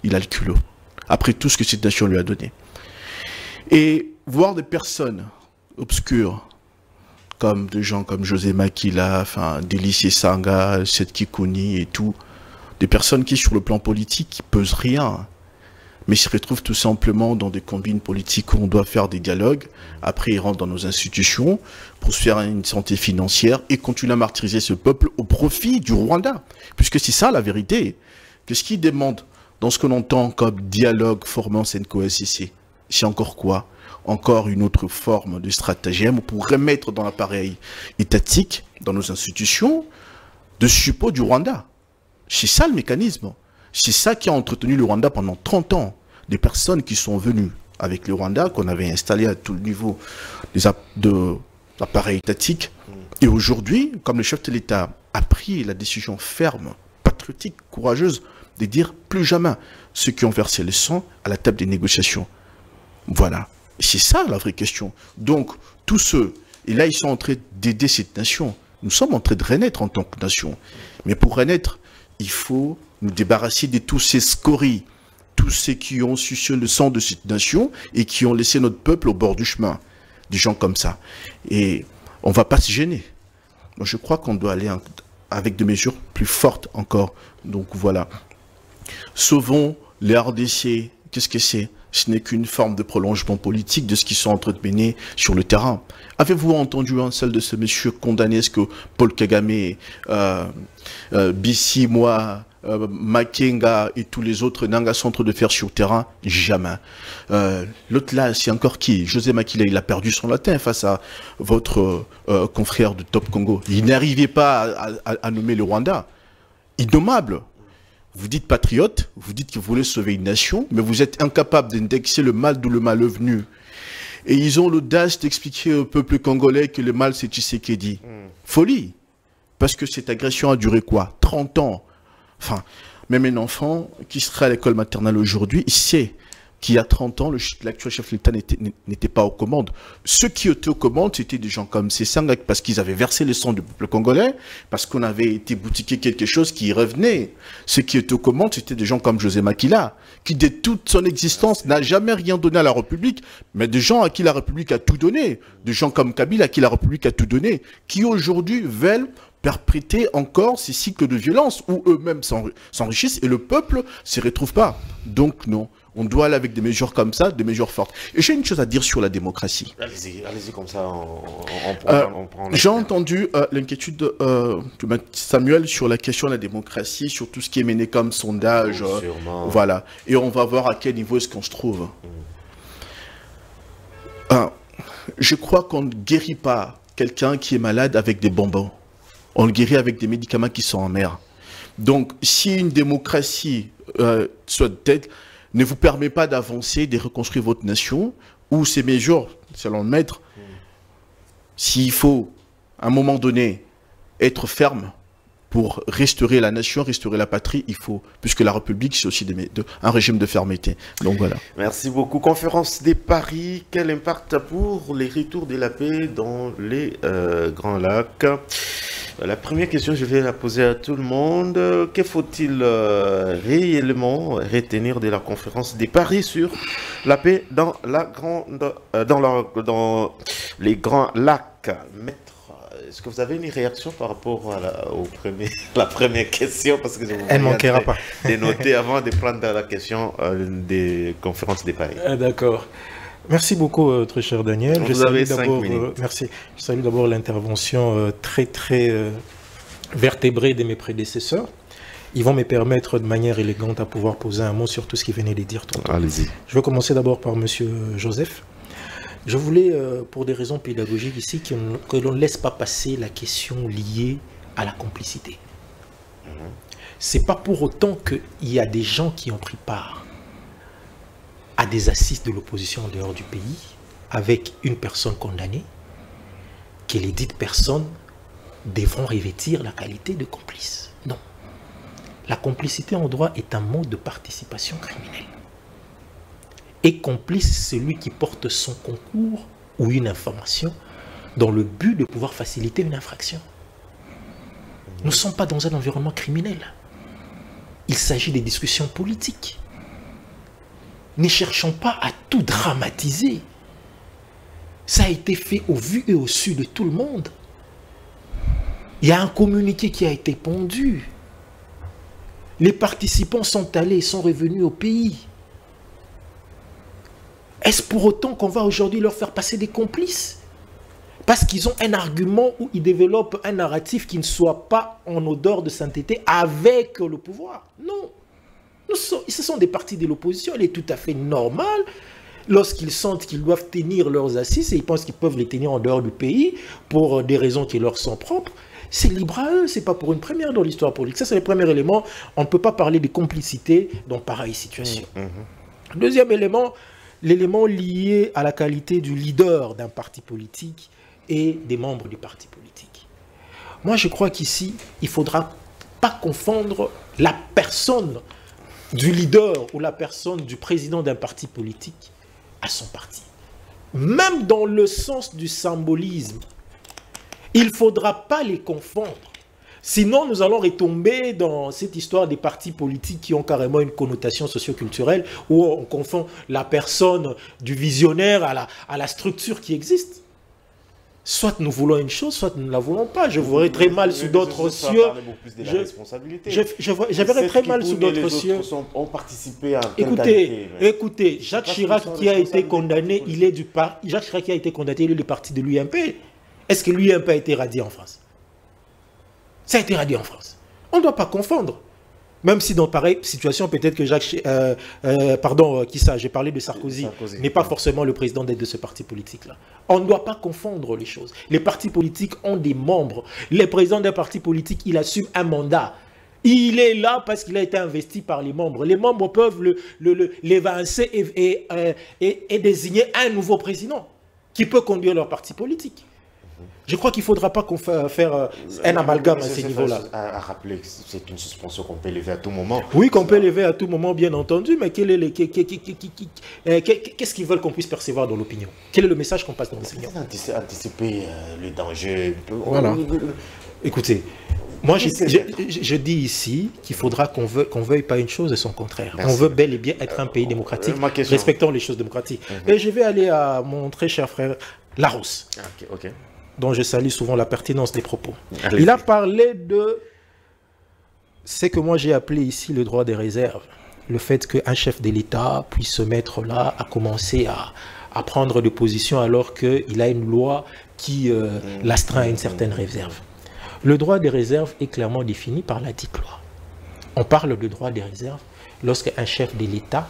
Il a le culot. Après tout ce que cette nation lui a donné. Et voir des personnes obscures, comme des gens comme José Makila, enfin, Délicie Sanga, Seth Kikouni et tout, des personnes qui, sur le plan politique, qui pesent rien, mais ils se retrouvent tout simplement dans des combines politiques où on doit faire des dialogues. Après, ils rentrent dans nos institutions pour se faire une santé financière et continuer à martyriser ce peuple au profit du Rwanda. Puisque c'est ça la vérité. Qu'est-ce qu'ils demandent dans ce qu'on entend comme dialogue formant Senko-SCC? C'est encore quoi? Encore une autre forme de stratagème pour remettre dans l'appareil étatique, dans nos institutions, de support du Rwanda. C'est ça le mécanisme. C'est ça qui a entretenu le Rwanda pendant 30 ans. Des personnes qui sont venues avec le Rwanda, qu'on avait installé à tout le niveau de l'appareil étatique. Et aujourd'hui, comme le chef de l'État a pris la décision ferme, patriotique, courageuse, de dire plus jamais ceux qui ont versé le sang à la table des négociations. Voilà. C'est ça la vraie question. Donc, tous ceux, et là ils sont en train d'aider cette nation. Nous sommes en train de renaître en tant que nation. Mais pour renaître, il faut nous débarrasser de tous ces scories, tous ceux qui ont sucé le sang de cette nation et qui ont laissé notre peuple au bord du chemin. Des gens comme ça. Et on ne va pas se gêner. Moi, je crois qu'on doit aller avec des mesures plus fortes encore. Donc voilà. Sauvons les RDC. Qu'est-ce que c'est? Ce n'est qu'une forme de prolongement politique de ce qu'ils sont en train de mener sur le terrain. Avez-vous entendu celle de ce monsieur condamné, ce que Paul Kagame, Bissi, moi, Makenga et tous les autres Nanga sont en train de faire sur le terrain? Jamais. L'autre là, c'est encore qui? José Makila, il a perdu son latin face à votre confrère de Top Congo. Il n'arrivait pas à nommer le Rwanda. Innommable. Vous dites patriote, vous dites que vous voulez sauver une nation, mais vous êtes incapable d'indexer le mal d'où le mal est venu. Et ils ont l'audace d'expliquer au peuple congolais que le mal c'est Tshisekedi. Folie. Parce que cette agression a duré quoi? 30 ans. Enfin, même un enfant qui serait à l'école maternelle aujourd'hui, il sait qu'il y a 30 ans, l'actuel chef de l'État n'était pas aux commandes. Ceux qui étaient aux commandes, c'était des gens comme Sessanga, parce qu'ils avaient versé le sang du peuple congolais, parce qu'on avait été boutiqué quelque chose qui y revenait. Ceux qui étaient aux commandes, c'était des gens comme José Makila, qui de toute son existence n'a jamais rien donné à la République, mais des gens à qui la République a tout donné. Des gens comme Kabila à qui la République a tout donné, qui aujourd'hui veulent perpétrer encore ces cycles de violence où eux-mêmes s'enrichissent et le peuple ne s'y retrouve pas. Donc non. On doit aller avec des mesures comme ça, des mesures fortes. Et j'ai une chose à dire sur la démocratie. Allez-y comme ça, on prend... J'ai entendu l'inquiétude de Samuel sur la question de la démocratie, sur tout ce qui est mené comme sondage. Voilà. Et on va voir à quel niveau est-ce qu'on se trouve. Je crois qu'on ne guérit pas quelqu'un qui est malade avec des bonbons. On le guérit avec des médicaments qui sont en mer. Donc, si une démocratie soit tête, ne vous permet pas d'avancer, de reconstruire votre nation, ou ces mesures, selon le maître, s'il faut, à un moment donné, être ferme pour restaurer la nation, restaurer la patrie, il faut, puisque la République, c'est aussi un régime de fermeté. Donc voilà. Merci beaucoup. Conférence des Paris, quel impact pour les retours de la paix dans les Grands Lacs? La première question, je vais la poser à tout le monde. Que faut-il réellement retenir de la conférence des Paris sur la paix dans les Grands Lacs? Maître, est-ce que vous avez une réaction par rapport à la première question? Parce que elle ne manquera pas. De noter avant de prendre la question des conférences des Paris. D'accord. Merci beaucoup, très cher Daniel. Vous avez 5 minutes. Merci. Je salue d'abord l'intervention très vertébrée de mes prédécesseurs. Ils vont me permettre de manière élégante à pouvoir poser un mot sur tout ce qu'ils venaient de dire. Allez-y. Je vais commencer d'abord par Monsieur Joseph. Je voulais, pour des raisons pédagogiques ici, que l'on ne laisse pas passer la question liée à la complicité. C'est pas pour autant qu'il y a des gens qui ont pris part à des assises de l'opposition en dehors du pays, avec une personne condamnée, que les dites personnes devront revêtir la qualité de complice. Non. La complicité en droit est un mode de participation criminelle. Et complice, celui qui porte son concours ou une information dans le but de pouvoir faciliter une infraction. Nous ne sommes pas dans un environnement criminel. Il s'agit des discussions politiques. Ne cherchons pas à tout dramatiser. Ça a été fait au vu et au su de tout le monde. Il y a un communiqué qui a été pondu. Les participants sont allés, sont revenus au pays. Est-ce pour autant qu'on va aujourd'hui leur faire passer des complices? Parce qu'ils ont un argument où ils développent un narratif qui ne soit pas en odeur de sainteté avec le pouvoir. Non. Ce sont des partis de l'opposition. Il est tout à fait normal, lorsqu'ils sentent qu'ils doivent tenir leurs assises et ils pensent qu'ils peuvent les tenir en dehors du pays pour des raisons qui leur sont propres, c'est libre à eux. Ce n'est pas pour une première dans l'histoire politique. Ça, c'est le premier élément. On ne peut pas parler de complicité dans pareille situation. Deuxième élément, l'élément lié à la qualité du leader d'un parti politique et des membres du parti politique. Moi, je crois qu'ici, il ne faudra pas confondre la personne du leader ou la personne du président d'un parti politique à son parti. Même dans le sens du symbolisme, il ne faudra pas les confondre. Sinon, nous allons retomber dans cette histoire des partis politiques qui ont carrément une connotation socioculturelle où on confond la personne du visionnaire à la structure qui existe. Soit nous voulons une chose, soit nous ne la voulons pas. Je verrais très mal sous d'autres cieux. Je verrais très mal sous d'autres cieux. Ont participé à écoutez, Jacques Chirac qui a été condamné, il est du parti de l'UMP. Est-ce que l'UMP a été radié en France? Ça a été radié en France. On ne doit pas confondre. Même si dans pareille situation, peut-être que Jacques... j'ai parlé de Sarkozy n'est pas forcément le président de ce parti politique-là. On ne doit pas confondre les choses. Les partis politiques ont des membres. Le président d'un parti politique, il assume un mandat. Il est là parce qu'il a été investi par les membres. Les membres peuvent l'évincer et désigner un nouveau président qui peut conduire leur parti politique. Je crois qu'il ne faudra pas qu'on faire un amalgame à ce niveau-là. À rappeler que c'est une suspension qu'on peut lever à tout moment. Oui, qu'on peut lever à tout moment, bien entendu, mais qu'est-ce qu'ils veulent qu'on puisse percevoir dans l'opinion? Quel est le message qu'on passe dans l'opinion? Anticiper le danger. Voilà. Écoutez, moi je dis ici qu'il faudra qu'on veuille pas une chose et son contraire. Merci. On veut bel et bien être un pays démocratique, respectant les choses démocratiques. Et je vais aller à mon très cher frère Larousse. Ok. Dont je salue souvent la pertinence des propos. Il a parlé de ce que moi j'ai appelé ici le droit des réserves. Le fait qu'un chef de l'État puisse se mettre là à commencer à prendre des positions alors qu'il a une loi qui l'astreint à une certaine réserve. Le droit des réserves est clairement défini par la dite loi. On parle de droit des réserves lorsqu'un chef de l'État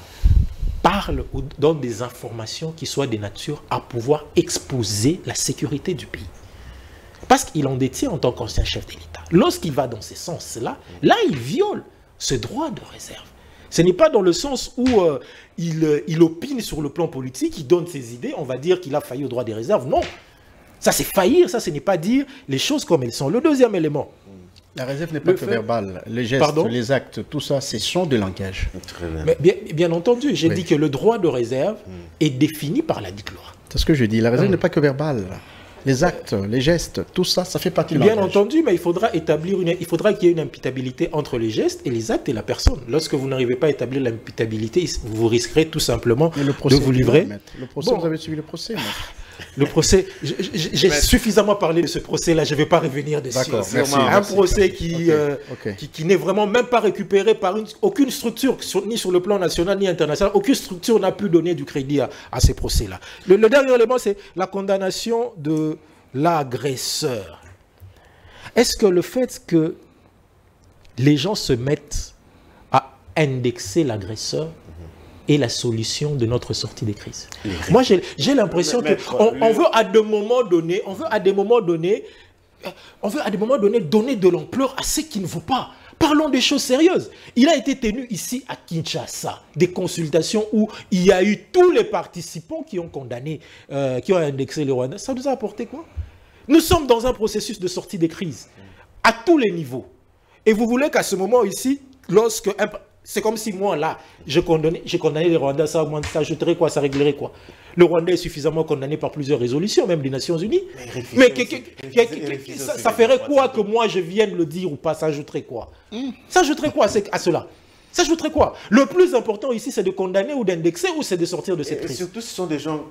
parle ou donne des informations qui soient de nature à pouvoir exposer la sécurité du pays. Parce qu'il en détient en tant qu'ancien chef de l'État. Lorsqu'il va dans ce sens-là, là, il viole ce droit de réserve. Ce n'est pas dans le sens où il opine sur le plan politique, il donne ses idées, on va dire qu'il a failli au droit des réserves. Non, ça c'est faillir, ça ce n'est pas dire les choses comme elles sont. Le deuxième élément. La réserve n'est pas que verbale. Les gestes, les actes, tout ça, c'est son de langage. Très bien. Mais bien entendu, j'ai dit que le droit de réserve est défini par la dite loi. C'est ce que je dis. La réserve n'est pas que verbale. Les actes, les gestes, tout ça, ça fait partie du langage. Bien entendu, mais il faudra qu'il y ait une imputabilité entre les gestes et les actes et la personne. Lorsque vous n'arrivez pas à établir l'imputabilité, vous risquerez tout simplement de vous livrer. Le procès, vous avez suivi le procès, Le procès, j'ai suffisamment parlé de ce procès-là, je ne vais pas revenir dessus. Un procès qui n'est vraiment même pas récupéré par aucune structure, ni sur le plan national ni international. Aucune structure n'a pu donner du crédit à ces procès-là. Le dernier élément, c'est la condamnation de l'agresseur. Est-ce que le fait que les gens se mettent à indexer l'agresseur est la solution de notre sortie des crises? Moi, j'ai l'impression qu'on veut à des moments donnés, donner de l'ampleur à ce qui ne vaut pas. Parlons des choses sérieuses. Il a été tenu ici à Kinshasa des consultations où il y a eu tous les participants qui ont condamné, qui ont indexé le Rwanda. Ça nous a apporté quoi? Nous sommes dans un processus de sortie des crises à tous les niveaux. Et vous voulez qu'à ce moment ici, c'est comme si moi, là, j'ai condamné le Rwanda, ça ajouterait quoi, ça réglerait quoi? Le Rwanda est suffisamment condamné par plusieurs résolutions, même des Nations Unies. Mais ça ferait quoi que moi je vienne le dire ou pas? Ça ajouterait quoi? Ça ajouterait quoi à cela? Ça ajouterait quoi? Le plus important ici, c'est de condamner ou d'indexer ou c'est de sortir de cette crise? Surtout, ce sont des gens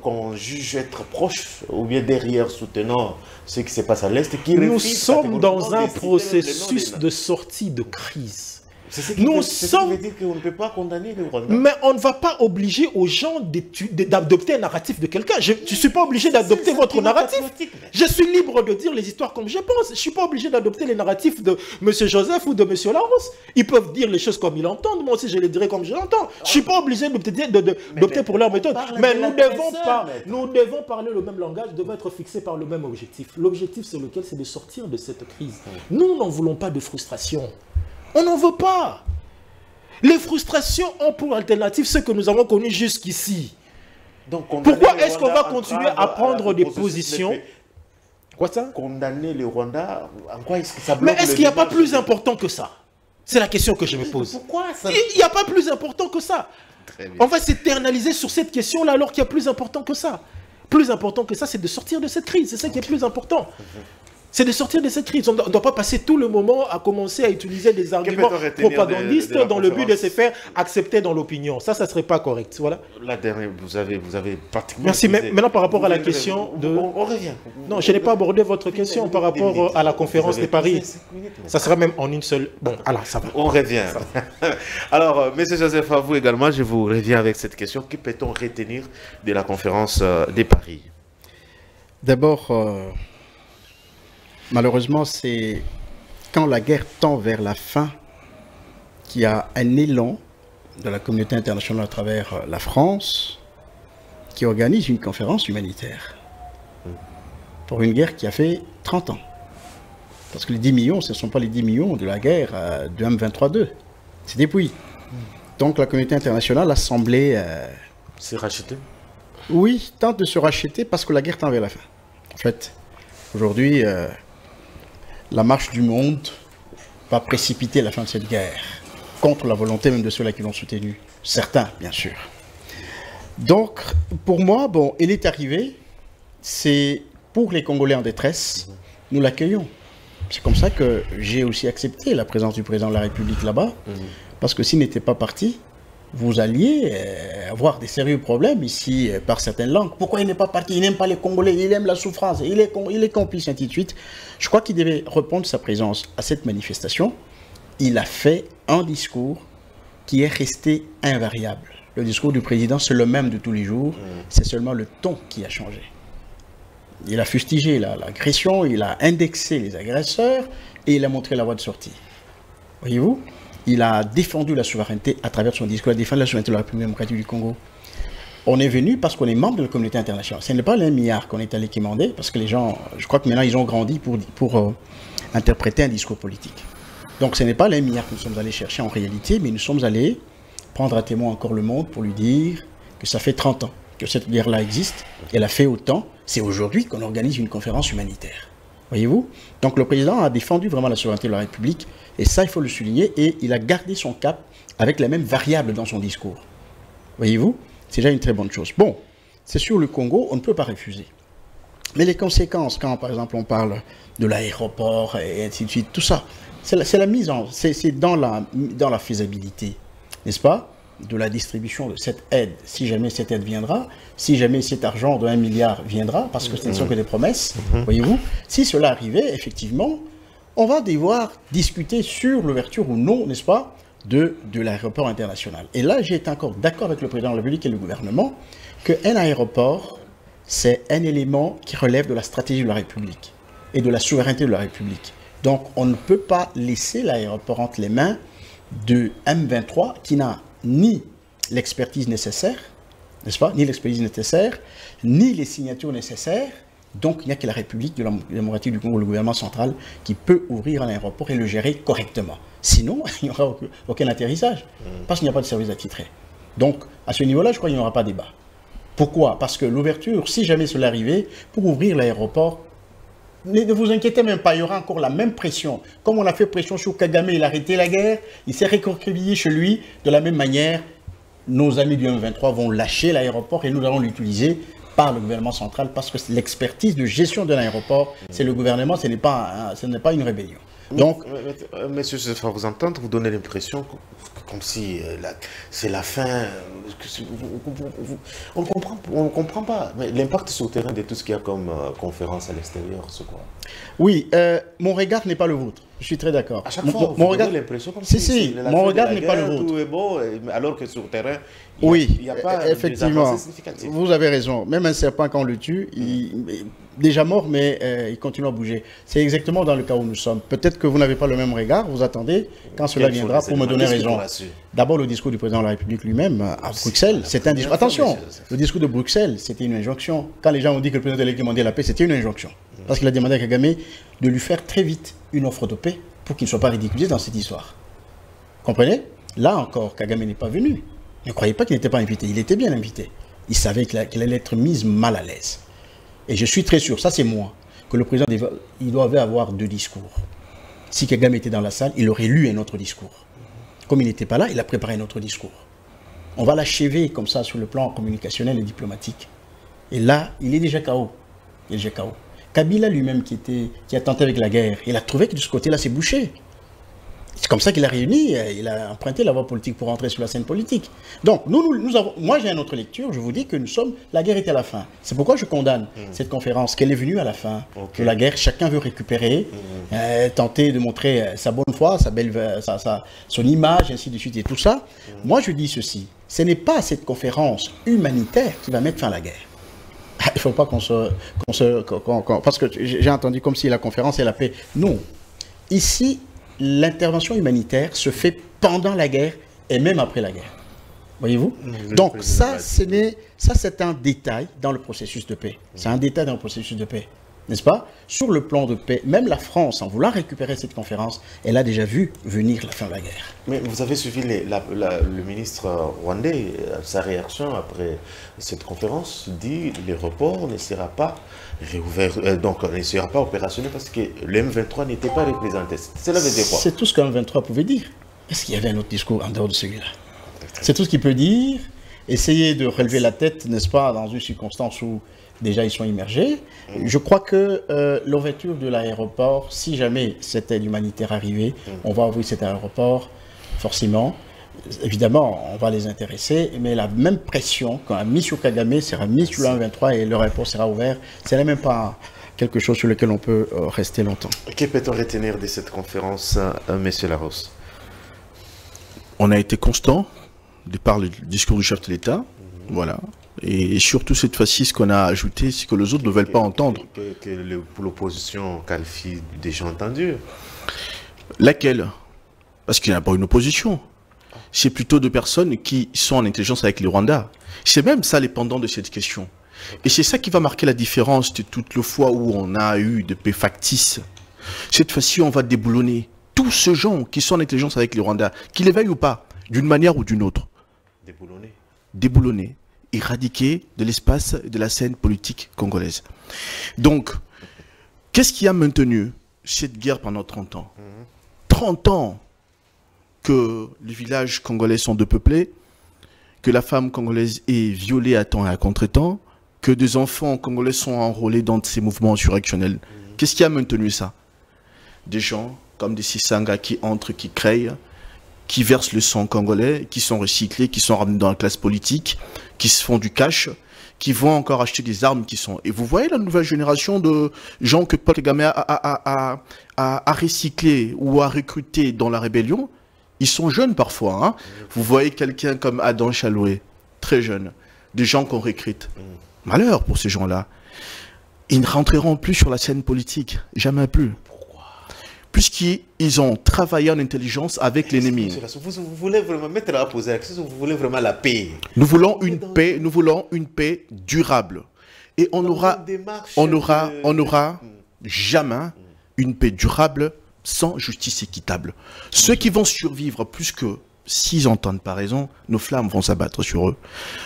qu'on juge être proches ou bien derrière soutenant ce qui se passe à l'Est. Nous sommes dans un processus de sortie de crise. C'est ce qui veut dire qu'on ne peut pas condamner le Rwanda. Mais on ne va pas obliger aux gens d'adopter un narratif de quelqu'un. Je ne suis pas obligé d'adopter votre narratif. Je suis libre de dire les histoires comme je pense. Je ne suis pas obligé d'adopter les narratifs de M. Joseph ou de M. Larousse. Ils peuvent dire les choses comme ils l'entendent. Moi aussi, je les dirai comme je l'entends. Je ne suis pas obligé d'opter pour leur méthode. Mais nous devons parler le même langage, devons être fixés par le même objectif. L'objectif, c'est lequel? C'est de sortir de cette crise. Nous n'en voulons pas de frustration. On n'en veut pas. Les frustrations ont pour alternative ce que nous avons connu jusqu'ici. Pourquoi est-ce qu'on va continuer à prendre des positions? Quoi ça? Condamner le Rwanda, en quoi est-ce que ça bloque? Mais est-ce qu'il n'y a pas plus important que ça? C'est la question que je me pose. Pourquoi ça? Il n'y a pas plus important que ça. On va s'éternaliser sur cette question-là alors qu'il y a plus important que ça. Plus important que ça, c'est de sortir de cette crise. C'est ça qui est plus important. C'est de sortir de cette crise. On ne doit pas passer tout le moment à commencer à utiliser des arguments propagandistes dans le but de se faire accepter dans l'opinion. Ça ne serait pas correct. Voilà. La dernière, vous avez pratiquement... Merci. Mais maintenant, par rapport à la question de... On revient. Non, je n'ai pas abordé votre question par rapport à la conférence de Paris. Ça sera même en une seule... Bon, alors, ça va. On revient. Alors, M. Joseph, à vous également, je vous reviens avec cette question. Que peut-on retenir de la conférence de Paris? D'abord... malheureusement, c'est quand la guerre tend vers la fin qu'il y a un élan de la communauté internationale à travers la France qui organise une conférence humanitaire pour une guerre qui a fait 30 ans. Parce que les 10 millions, ce ne sont pas les 10 millions de la guerre de M23-2. C'est depuis. Donc la communauté internationale a semblé... se racheter? Oui, tente de se racheter parce que la guerre tend vers la fin. En fait, aujourd'hui... la marche du monde va précipiter la fin de cette guerre, contre la volonté même de ceux-là qui l'ont soutenu. Certains, bien sûr. Donc, pour moi, bon, il est arrivé, c'est pour les Congolais en détresse, nous l'accueillons. C'est comme ça que j'ai aussi accepté la présence du président de la République là-bas, parce que s'il n'était pas parti, vous alliez avoir des sérieux problèmes ici par certaines langues. Pourquoi il n'est pas parti? Il n'aime pas les Congolais, il aime la souffrance, il est complice, ainsi de suite. Je crois qu'il devait répondre sa présence à cette manifestation. Il a fait un discours qui est resté invariable. Le discours du président, c'est le même de tous les jours, c'est seulement le ton qui a changé. Il a fustigé l'agression, il a indexé les agresseurs et il a montré la voie de sortie. Voyez-vous? Il a défendu la souveraineté à travers son discours, il a défendu la souveraineté de la République démocratique du Congo. On est venu parce qu'on est membre de la communauté internationale. Ce n'est pas les 1 milliard qu'on est allé quémander, parce que les gens, je crois que maintenant ils ont grandi pour interpréter un discours politique. Donc ce n'est pas les 1 milliard que nous sommes allés chercher en réalité, mais nous sommes allés prendre à témoin encore le monde pour lui dire que ça fait 30 ans que cette guerre-là existe, elle a fait autant, c'est aujourd'hui qu'on organise une conférence humanitaire. Voyez-vous? Donc le président a défendu vraiment la souveraineté de la République, et ça il faut le souligner, et il a gardé son cap avec les mêmes variables dans son discours. Voyez-vous? C'est déjà une très bonne chose. Bon, c'est sur le Congo, on ne peut pas refuser. Mais les conséquences, quand par exemple on parle de l'aéroport et ainsi de suite, tout ça, c'est la mise en... c'est dans la faisabilité, n'est-ce pas? De la distribution de cette aide, si jamais cette aide viendra, si jamais cet argent de 1 milliard viendra, parce que ce ne sont que des promesses, voyez-vous, si cela arrivait, effectivement, on va devoir discuter sur l'ouverture ou non, n'est-ce pas, de l'aéroport international. Et là, j'ai été encore d'accord avec le président de la République et le gouvernement qu'un aéroport, c'est un élément qui relève de la stratégie de la République et de la souveraineté de la République. Donc, on ne peut pas laisser l'aéroport entre les mains de M23 qui n'a ni l'expertise nécessaire, n'est-ce pas, ni l'expertise nécessaire, ni les signatures nécessaires. Donc, il n'y a que la République démocratique du Congo, le gouvernement central, qui peut ouvrir un aéroport et le gérer correctement. Sinon, il n'y aura aucun atterrissage, parce qu'il n'y a pas de service attitré. Donc, à ce niveau-là, je crois qu'il n'y aura pas de débat. Pourquoi? Parce que l'ouverture, si jamais cela arrivait, pour ouvrir l'aéroport, ne vous inquiétez même pas, il y aura encore la même pression. Comme on a fait pression sur Kagame, il a arrêté la guerre, il s'est réconcilié chez lui. De la même manière, nos amis du M23 vont lâcher l'aéroport et nous allons l'utiliser par le gouvernement central parce que l'expertise de gestion de l'aéroport, c'est le gouvernement, ce n'est pas une rébellion. Donc, Monsieur, je vous entendre, vous donnez l'impression comme si c'est la fin. On ne comprend pas. Mais l'impact sur le terrain de tout ce qu'il y a comme conférence à l'extérieur, c'est quoi? oui, mon regard n'est pas le vôtre. Je suis très d'accord. À chaque fois, mon vous regard, donnez l'impression comme si, mon regard n'est pas le vôtre. Tout est beau, alors que sur le terrain, oui, il n'y a pas effectivement, significatives. vous avez raison. Même un serpent, quand on le tue, il est déjà mort, mais il continue à bouger. C'est exactement dans le cas où nous sommes. Peut-être que vous n'avez pas le même regard, vous attendez quand cela viendra pour me donner raison. D'abord, le discours du président de la République lui-même à Bruxelles, c'est un discours. Attention, le discours de Bruxelles, c'était une injonction. Quand les gens ont dit que le président de la demandé la paix, c'était une injonction. Parce qu'il a demandé à Kagame de lui faire très vite une offre de paix pour qu'il ne soit pas ridiculisé dans cette histoire. Comprenez? Là encore, Kagame n'est pas venu. Ne croyez pas qu'il n'était pas invité. Il était bien invité. Il savait qu'il allait être mis mal à l'aise. Et je suis très sûr, ça c'est moi, que le président il doit avoir deux discours. Si Kagame était dans la salle, il aurait lu un autre discours. Comme il n'était pas là, il a préparé un autre discours. On va l'achever comme ça sur le plan communicationnel et diplomatique. Et là, il est déjà KO. Il est déjà KO. Kabila lui-même qui a tenté avec la guerre, il a trouvé que de ce côté-là, c'est bouché. C'est comme ça qu'il a réuni, il a emprunté la voie politique pour entrer sur la scène politique. Donc, moi j'ai une autre lecture, je vous dis que la guerre était à la fin. C'est pourquoi je condamne cette conférence, qu'elle est venue à la fin de la guerre. Chacun veut récupérer, tenter de montrer sa bonne foi, son image, ainsi de suite, et tout ça. Moi je dis ceci, ce n'est pas cette conférence humanitaire qui va mettre fin à la guerre. Il ne faut pas parce que j'ai entendu comme si la conférence est la paix. Non. Ici, l'intervention humanitaire se fait pendant la guerre et même après la guerre. Voyez-vous? Donc ça, c'est un détail dans le processus de paix. C'est un détail dans le processus de paix. N'est-ce pas? Sur le plan de paix, même la France, en voulant récupérer cette conférence, elle a déjà vu venir la fin de la guerre. Mais vous avez suivi le ministre rwandais, sa réaction après cette conférence, dit que l'aéroport ne sera pas réouvert, donc ne sera pas opérationnel parce que le M23 n'était pas représenté. Cela veut dire quoi? C'est tout ce qu'un M23 pouvait dire. Est-ce qu'il y avait un autre discours en dehors de celui-là? C'est tout ce qu'il peut dire. Essayer de relever la tête, n'est-ce pas, dans une circonstance où déjà ils sont immergés. Je crois que l'ouverture de l'aéroport, si jamais cette aide humanitaire arrivée, on va ouvrir cet aéroport, forcément. Évidemment, on va les intéresser, mais la même pression qu'on a mis sur Kagame sera mise sur le M23 et l'aéroport sera ouvert. Ce n'est même pas quelque chose sur lequel on peut rester longtemps. Que peut-on retenir de cette conférence, M. Larosse? On a été constant de par le discours du chef de l'État. Voilà. Et surtout cette fois-ci, ce qu'on a ajouté, c'est que les autres ne veulent pas entendre. Que l'opposition qualifie déjà entendu. Laquelle? Parce qu'il n'y a pas une opposition. C'est plutôt de personnes qui sont en intelligence avec les Rwandais. C'est même ça les pendants de cette question. Et c'est ça qui va marquer la différence de toutes les fois où on a eu de paix factice. Cette fois-ci, on va déboulonner tous ces gens qui sont en intelligence avec les Rwandais, qu'ils les veillent ou pas, d'une manière ou d'une autre. Déboulonner. Déboulonner. Éradiquer de l'espace de la scène politique congolaise. Donc, qu'est-ce qui a maintenu cette guerre pendant 30 ans? 30 ans que les villages congolais sont dépeuplés, que la femme congolaise est violée à temps et à contre-temps, que des enfants congolais sont enrôlés dans ces mouvements insurrectionnels. Qu'est-ce qui a maintenu ça? Des gens comme des Sisanga qui entrent, qui créent, qui versent le sang congolais, qui sont recyclés, qui sont ramenés dans la classe politique, qui se font du cash, qui vont encore acheter des armes qui sont... Et vous voyez la nouvelle génération de gens que Paul Kagame a recyclés ou a recrutés dans la rébellion. Ils sont jeunes parfois. Hein. Vous voyez quelqu'un comme Adam Chaloué, très jeune, des gens qu'on recrute. Malheur pour ces gens-là. Ils ne rentreront plus sur la scène politique, jamais plus. Puisqu'ils ont travaillé en intelligence avec l'ennemi. Vous voulez vraiment mettre à poser la question, vous voulez vraiment la paix. Nous voulons une paix durable. Et on n'aura jamais une paix durable sans justice équitable. Ceux qui vont survivre, plus que s'ils entendent pas raison, nos flammes vont s'abattre sur eux.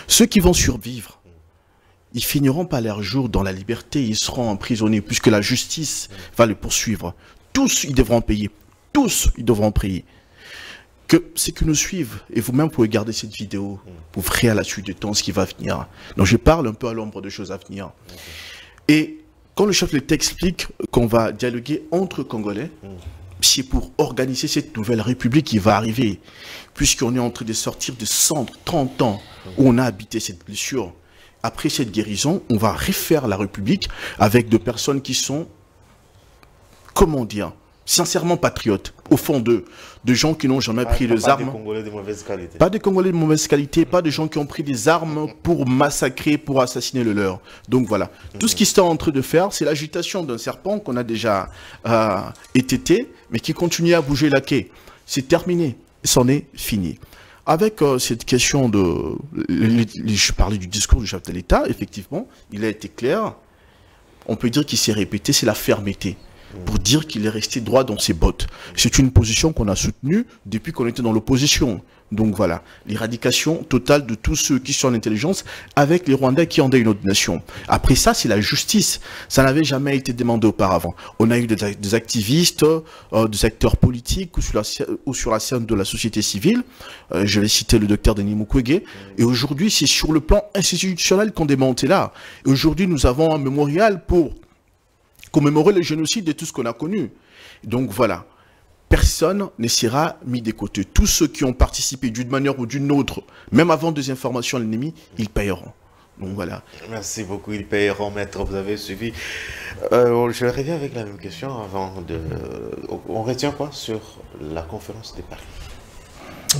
Ceux qui vont survivre, ils finiront pas leur jour dans la liberté, ils seront emprisonnés, puisque la justice va les poursuivre. Tous, ils devront payer. Tous, ils devront payer. Que ceux qui nous suivent, et vous-même pouvez garder cette vidéo, vous verrez à la suite du temps ce qui va venir. Donc je parle un peu à l'ombre de choses à venir. Et quand le chef de l'État explique qu'on va dialoguer entre Congolais, c'est pour organiser cette nouvelle république qui va arriver, puisqu'on est en train de sortir de 130 ans où on a habité cette blessure. Après cette guérison, on va refaire la république avec des personnes qui sont, comment dire, sincèrement patriotes, au fond d'eux, de gens qui n'ont jamais pris les armes. Pas des Congolais de mauvaise qualité. Pas des Congolais de mauvaise qualité, pas de gens qui ont pris des armes pour massacrer, pour assassiner le leur. Donc voilà. Tout ce qu'ils sont en train de faire, c'est l'agitation d'un serpent qu'on a déjà étêté, mais qui continue à bouger la quai. C'est terminé. C'en est fini. Avec cette question de... Je parlais du discours du chef de l'État, effectivement, il a été clair. On peut dire qu'il s'est répété, c'est la fermeté. Pour dire qu'il est resté droit dans ses bottes. C'est une position qu'on a soutenue depuis qu'on était dans l'opposition. Donc voilà, l'éradication totale de tous ceux qui sont en intelligence avec les Rwandais qui en ont une autre nation. Après ça, c'est la justice. Ça n'avait jamais été demandé auparavant. On a eu des activistes, des acteurs politiques ou sur la scène de la société civile. Je vais citer le docteur Denis Mukwege. Et aujourd'hui, c'est sur le plan institutionnel qu'on démonte là. Et aujourd'hui, nous avons un mémorial pour commémorer le génocide de tout ce qu'on a connu. Donc voilà, personne ne sera mis de côté. Tous ceux qui ont participé d'une manière ou d'une autre, même avant des informations à l'ennemi, ils payeront. Donc voilà. Merci beaucoup, ils payeront, maître, vous avez suivi. Je reviens avec la même question avant de... On retient quoi sur la conférence de Paris?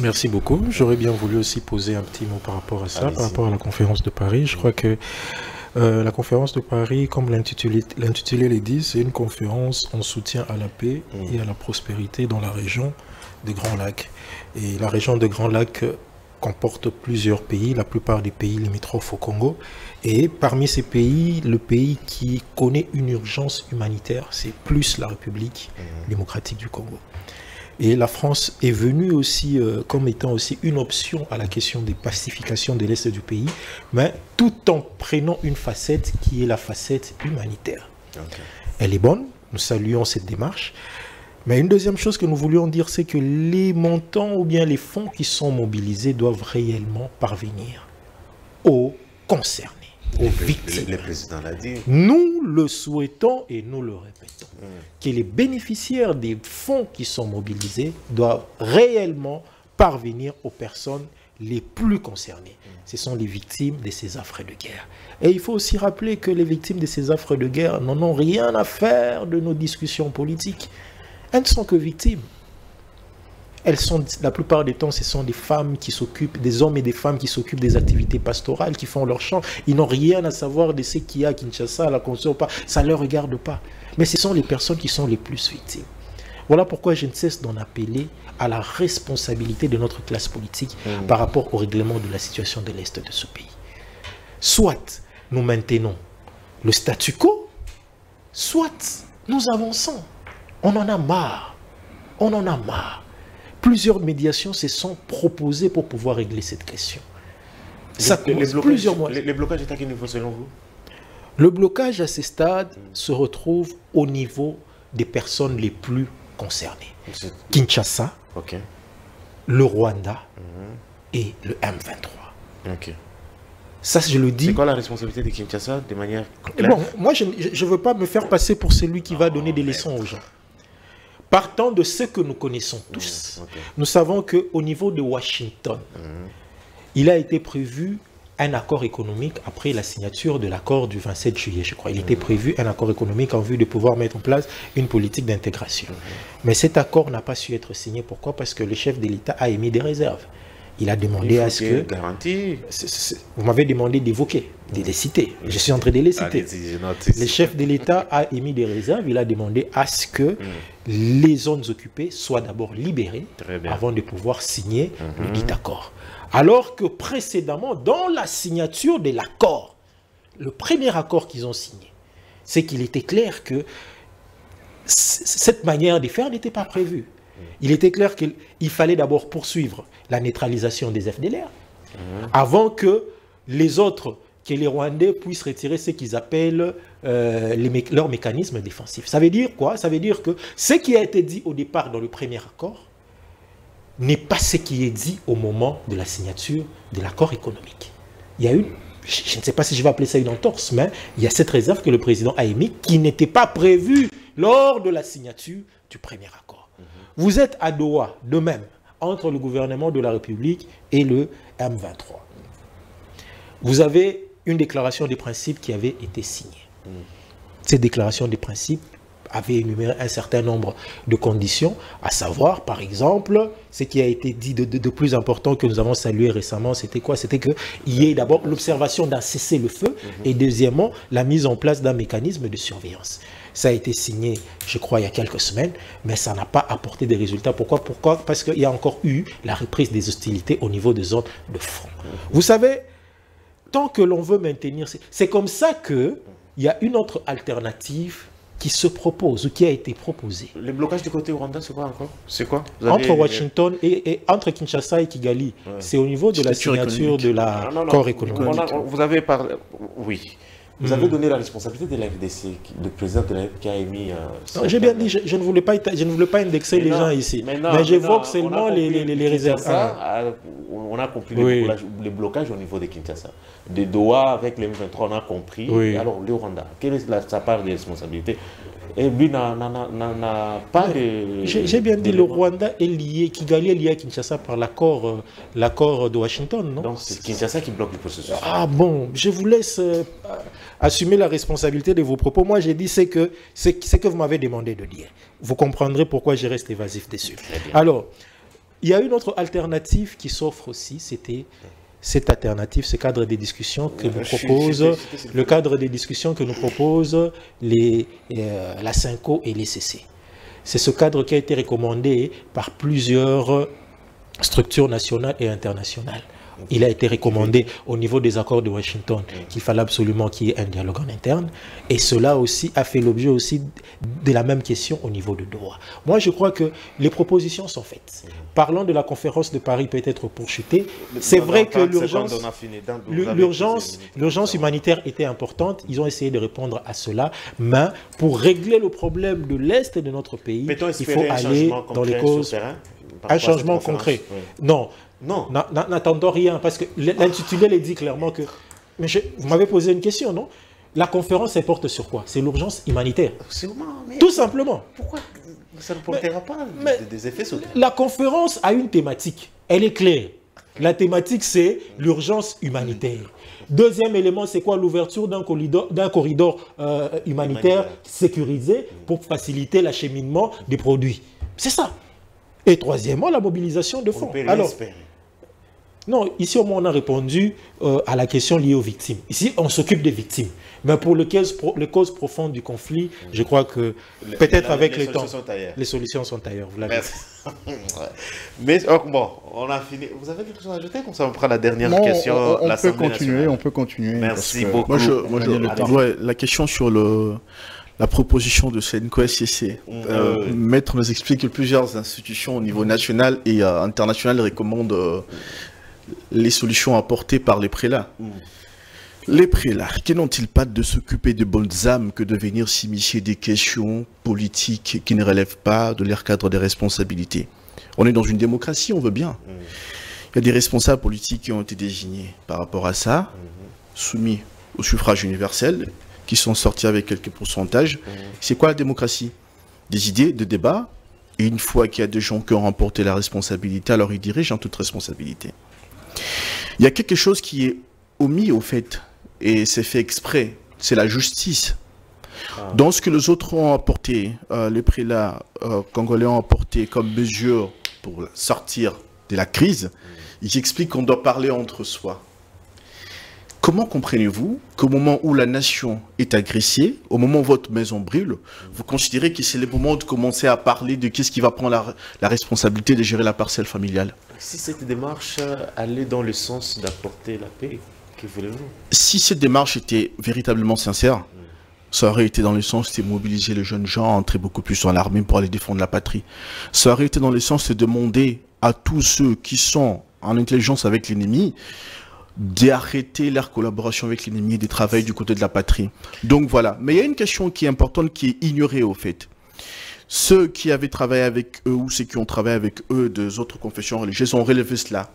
Merci beaucoup. J'aurais bien voulu aussi poser un petit mot par rapport à ça, par rapport à la conférence de Paris. Je crois que la conférence de Paris, comme l'intitulé le dit, c'est une conférence en soutien à la paix et à la prospérité dans la région des Grands Lacs. Et la région des Grands Lacs comporte plusieurs pays, la plupart des pays limitrophes au Congo. Et parmi ces pays, le pays qui connaît une urgence humanitaire, c'est plus la République démocratique du Congo. Et la France est venue aussi comme étant aussi une option à la question des pacifications de l'Est du pays, mais tout en prenant une facette qui est la facette humanitaire. Okay. Elle est bonne, nous saluons cette démarche. Mais une deuxième chose que nous voulions dire, c'est que les montants ou bien les fonds qui sont mobilisés doivent réellement parvenir aux concernés, aux victimes. Le président l'a dit. Nous le souhaitons et nous le répétons. Que les bénéficiaires des fonds qui sont mobilisés doivent réellement parvenir aux personnes les plus concernées. Ce sont les victimes de ces affres de guerre. Et il faut aussi rappeler que les victimes de ces affres de guerre n'en ont rien à faire de nos discussions politiques. Elles ne sont que victimes. Elles sont, la plupart du temps, ce sont des femmes qui s'occupent, des hommes et des femmes qui s'occupent des activités pastorales, qui font leur champ. Ils n'ont rien à savoir de ce qu'il y a à Kinshasa, à la Console, pas. Ça ne leur regarde pas. Mais ce sont les personnes qui sont les plus victimes. Voilà pourquoi je ne cesse d'en appeler à la responsabilité de notre classe politique par rapport au règlement de la situation de l'Est de ce pays. Soit nous maintenons le statu quo, soit nous avançons. On en a marre. On en a marre. Plusieurs médiations se sont proposées pour pouvoir régler cette question. Les blocages est à quel niveau selon vous? Le blocage à ce stade se retrouve au niveau des personnes les plus concernées. Kinshasa, le Rwanda et le M23. Ça, je le dis. C'est quoi la responsabilité de Kinshasa de manière claire? Bon, moi, je ne veux pas me faire passer pour celui qui va donner des leçons aux gens. Partant de ce que nous connaissons tous, nous savons qu'au niveau de Washington, il a été prévu un accord économique après la signature de l'accord du 27 juillet, je crois. Il était prévu un accord économique en vue de pouvoir mettre en place une politique d'intégration. Mais cet accord n'a pas su être signé. Pourquoi? Parce que le chef de l'État a émis des réserves. Il a demandé à ce que... Vous m'avez demandé d'évoquer, de les citer. Je suis en train de les citer. Le chef de l'État a émis des réserves. Il a demandé à ce que les zones occupées soient d'abord libérées avant de pouvoir signer le dit accord. Alors que précédemment, dans la signature de l'accord, le premier accord qu'ils ont signé, c'est qu'il était clair que cette manière de faire n'était pas prévue. Il était clair qu'il fallait d'abord poursuivre la neutralisation des FDLR avant que les autres, que les Rwandais puissent retirer ce qu'ils appellent leurs mécanismes défensifs. Ça veut dire quoi? Ça veut dire que ce qui a été dit au départ dans le premier accord n'est pas ce qui est dit au moment de la signature de l'accord économique. Il y a une, je ne sais pas si je vais appeler ça une entorse, mais il y a cette réserve que le président a émise qui n'était pas prévue lors de la signature du premier accord. Vous êtes à Doha, de même, entre le gouvernement de la République et le M23. Vous avez une déclaration des principes qui avait été signée. Cette déclaration des principes avait énuméré un certain nombre de conditions, à savoir, par exemple, ce qui a été dit de plus important que nous avons salué récemment, c'était quoi? C'était qu'il y ait d'abord l'observation d'un cessez-le-feu et deuxièmement, la mise en place d'un mécanisme de surveillance. Ça a été signé, je crois, il y a quelques semaines, mais ça n'a pas apporté des résultats. Pourquoi? Parce qu'il y a encore eu la reprise des hostilités au niveau des zones de front. Vous savez, tant que l'on veut maintenir... C'est comme ça qu'il y a une autre alternative qui se propose, ou qui a été proposée. Le blocage du côté Rwanda, c'est quoi encore? C'est quoi? Entre Washington et entre Kinshasa et Kigali, c'est au niveau de la signature de l'accord économique. Vous avez parlé... Oui. Vous avez donné la responsabilité de la FDC, le président de la FDC qui a émis... J'ai bien dit, je ne voulais pas indexer les gens ici. Mais j'évoque seulement les réserves. On a compris le blocage au niveau de Kinshasa. De Doha avec les M23, on a compris. Oui. Alors, le Rwanda, quelle est sa part de responsabilité? Et lui n'a pas de... J'ai bien dit, le Rwanda est lié, Kigali est lié à Kinshasa par l'accord de Washington, non? Donc c'est Kinshasa qui bloque le processus. Ah bon, je vous laisse assumer la responsabilité de vos propos. Moi, j'ai dit ce que vous m'avez demandé de dire. Vous comprendrez pourquoi je reste évasif dessus. Alors, il y a une autre alternative qui s'offre aussi, c'était... Cette alternative, ce cadre de discussion que nous propose, le cadre de discussion que nous propose la CINCO et les CC. C'est ce cadre qui a été recommandé par plusieurs structures nationales et internationales. Il a été recommandé au niveau des accords de Washington qu'il fallait absolument qu'il y ait un dialogue en interne. Et cela aussi a fait l'objet aussi de la même question au niveau de Doha. Moi, je crois que les propositions sont faites. Parlant de la conférence de Paris peut-être pour chuter, c'est vrai que l'urgence humanitaire était importante. Ils ont essayé de répondre à cela. Mais pour régler le problème de l'Est de notre pays, il faut aller dans les causes... Un changement concret. Non. Non, n'attendons rien, parce que l'intitulé le dit clairement que... Mais vous m'avez posé une question, non? La conférence, elle porte sur quoi? C'est l'urgence humanitaire. Tout simplement. Pourquoi ça ne portera pas des effets sur... La conférence a une thématique. Elle est claire. La thématique, c'est l'urgence humanitaire. Deuxième élément, c'est quoi? L'ouverture d'un corridor humanitaire sécurisé pour faciliter l'acheminement des produits. C'est ça. Et troisièmement, la mobilisation de fonds. Alors, non, ici au moins on a répondu à la question liée aux victimes. Ici, on s'occupe des victimes. Mais pour les causes profondes du conflit, je crois que peut-être avec le temps, les solutions sont ailleurs. Vous l'avez dit. Mais bon, on a fini. Vous avez quelque chose à ajouter? Comme ça, on prend la dernière question. On peut continuer. Merci beaucoup. La question sur la proposition de CNCO-SCC. Maître nous explique que plusieurs institutions au niveau national et international recommandent les solutions apportées par les prélats. Les prélats, qui n'ont-ils pas de s'occuper de bonnes âmes que de venir s'immiscer des questions politiques qui ne relèvent pas de leur cadre de responsabilité? On est dans une démocratie, on veut bien. Il y a des responsables politiques qui ont été désignés par rapport à ça, soumis au suffrage universel, qui sont sortis avec quelques pourcentages. C'est quoi la démocratie? Des idées, des débats, et une fois qu'il y a des gens qui ont remporté la responsabilité, alors ils dirigent en toute responsabilité. Il y a quelque chose qui est omis au fait, et c'est fait exprès, c'est la justice. Dans ce que les autres ont apporté, les prélats congolais ont apporté comme mesure pour sortir de la crise, ils expliquent qu'on doit parler entre soi. Comment comprenez-vous qu'au moment où la nation est agressée, au moment où votre maison brûle, vous considérez que c'est le moment de commencer à parler de qui est-ce qui va prendre la responsabilité de gérer la parcelle familiale? Si cette démarche allait dans le sens d'apporter la paix, que voulez-vous? Si cette démarche était véritablement sincère, ça aurait été dans le sens de mobiliser les jeunes gens, entrer beaucoup plus dans l'armée pour aller défendre la patrie. Ça aurait été dans le sens de demander à tous ceux qui sont en intelligence avec l'ennemi d'arrêter leur collaboration avec l'ennemi et de travailler du côté de la patrie. Donc voilà. Mais il y a une question qui est importante, qui est ignorée au fait. Ceux qui avaient travaillé avec eux ou ceux qui ont travaillé avec eux des autres confessions religieuses ont relevé cela.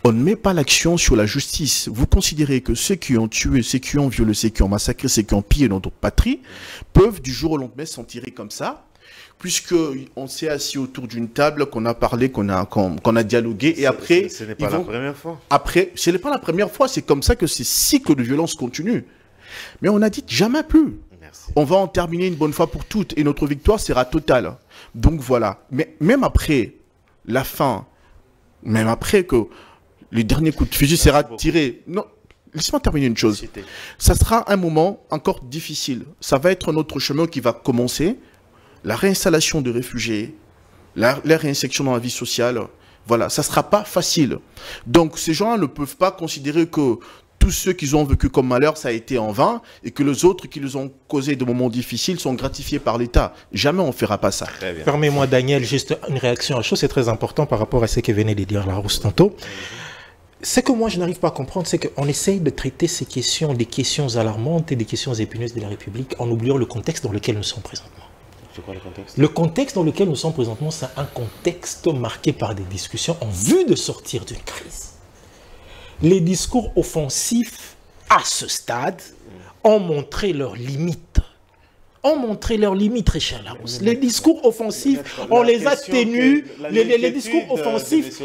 On ne met pas l'action sur la justice. Vous considérez que ceux qui ont tué, ceux qui ont violé, ceux qui ont massacré, ceux qui ont pillé notre patrie peuvent du jour au lendemain s'en tirer comme ça puisqu'on s'est assis autour d'une table, qu'on a parlé, qu'on a dialogué, et après... Ce n'est pas la première fois. Après, ce n'est pas la première fois, c'est comme ça que ces cycles de violence continuent. Mais on a dit jamais plus. Merci. On va en terminer une bonne fois pour toutes, et notre victoire sera totale. Donc voilà. Mais même après la fin, même après que le dernier coup de fusil sera tiré... Non, laisse-moi terminer une chose. Ça sera un moment encore difficile. Ça va être notre chemin qui va commencer. La réinstallation de réfugiés, la réinsertion dans la vie sociale, voilà, ça ne sera pas facile. Donc ces gens-là ne peuvent pas considérer que tous ceux qu'ils ont vécu comme malheur, ça a été en vain, et que les autres qui les ont causé de moments difficiles sont gratifiés par l'État. Jamais on ne fera pas ça. Permets-moi, Daniel, juste une réaction à chose, c'est très important par rapport à ce que venait de dire Larousse tantôt. Ce que moi je n'arrive pas à comprendre, c'est qu'on essaye de traiter ces questions, des questions alarmantes et des questions épineuses de la République, en oubliant le contexte dans lequel nous sommes présentement. C'est quoi le contexte? Le contexte dans lequel nous sommes présentement, c'est un contexte marqué par des discussions en vue de sortir d'une crise. Les discours offensifs, à ce stade, ont montré leurs limites. Très cher Larousse. Les discours offensifs, on les a tenus, les discours offensifs,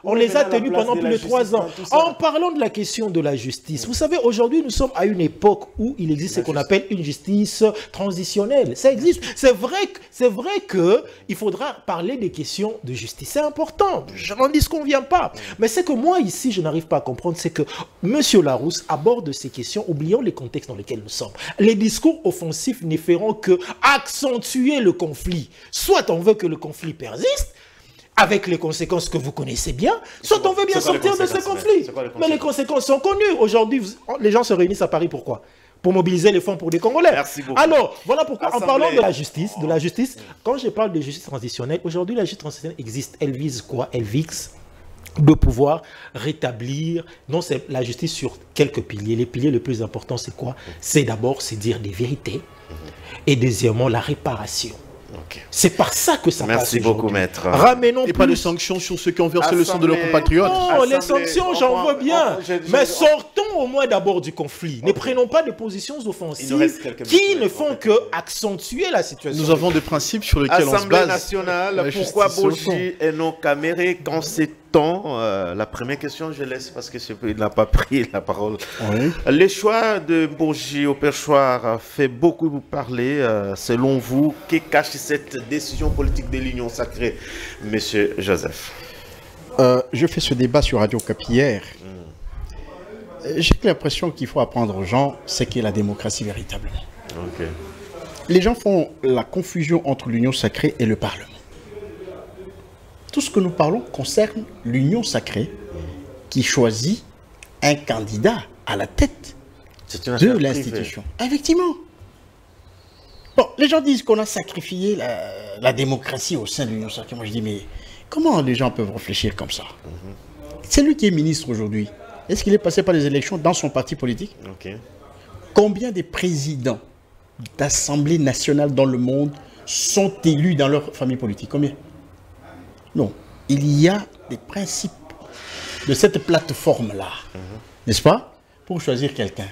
on les a tenus pendant plus de 3 ans. En parlant de la question de la justice, vous savez, aujourd'hui, nous sommes à une époque où il existe ce qu'on appelle une justice transitionnelle. Ça existe. C'est vrai qu'il faudra parler des questions de justice. C'est important. Je n'en disconviens pas. Mais ce que moi, ici, je n'arrive pas à comprendre, c'est que M. Larousse aborde ces questions, oubliant les contextes dans lesquels nous sommes. Les discours offensifs ne feront que accentuer le conflit. Soit on veut que le conflit persiste, avec les conséquences que vous connaissez bien, soit on veut bien sortir de ce conflit. Mais les conséquences sont connues. Aujourd'hui, les gens se réunissent à Paris, pourquoi? Pour mobiliser les fonds pour les Congolais. Merci beaucoup. Alors, voilà pourquoi, en parlant de la justice, quand je parle de justice transitionnelle, aujourd'hui, la justice transitionnelle existe. Elle vise quoi? Elle vise de pouvoir rétablir, non, c'est la justice sur quelques piliers. Les piliers les plus importants, c'est quoi? C'est d'abord, c'est dire des vérités, et deuxièmement, la réparation. Okay. C'est par ça que ça passe. Merci beaucoup, maître. Ramenons et pas de sanctions sur ceux qui ont versé le sang de leurs compatriotes. Non, les sanctions, j'en veux bien. Mais sortons au moins d'abord du conflit. Okay. Ne prenons pas de positions offensives qui ne font que accentuer la situation. Nous avons des principes sur lesquels on se base. Assemblée nationale, pourquoi Boji et non Caméré quand c'est temps? La première question, je laisse parce que il n'a pas pris la parole. Oui. Le choix de Boji au perchoir fait beaucoup parler. Selon vous, que cache cette décision politique de l'Union sacrée, Monsieur Joseph? Je fais ce débat sur Radio Okapi hier. J'ai l'impression qu'il faut apprendre aux gens ce qu'est la démocratie véritablement. Okay. Les gens font la confusion entre l'Union sacrée et le Parlement. Tout ce que nous parlons concerne l'Union sacrée qui choisit un candidat à la tête de l'institution. Effectivement. Bon, les gens disent qu'on a sacrifié la démocratie au sein de l'Union sacrée. Moi, je dis, mais comment les gens peuvent réfléchir comme ça? C'est lui qui est ministre aujourd'hui. Est-ce qu'il est passé par les élections dans son parti politique? Okay. Combien de présidents d'Assemblée nationale dans le monde sont élus dans leur famille politique? Combien? Non. Il y a des principes de cette plateforme-là, n'est-ce pas? Pour choisir quelqu'un.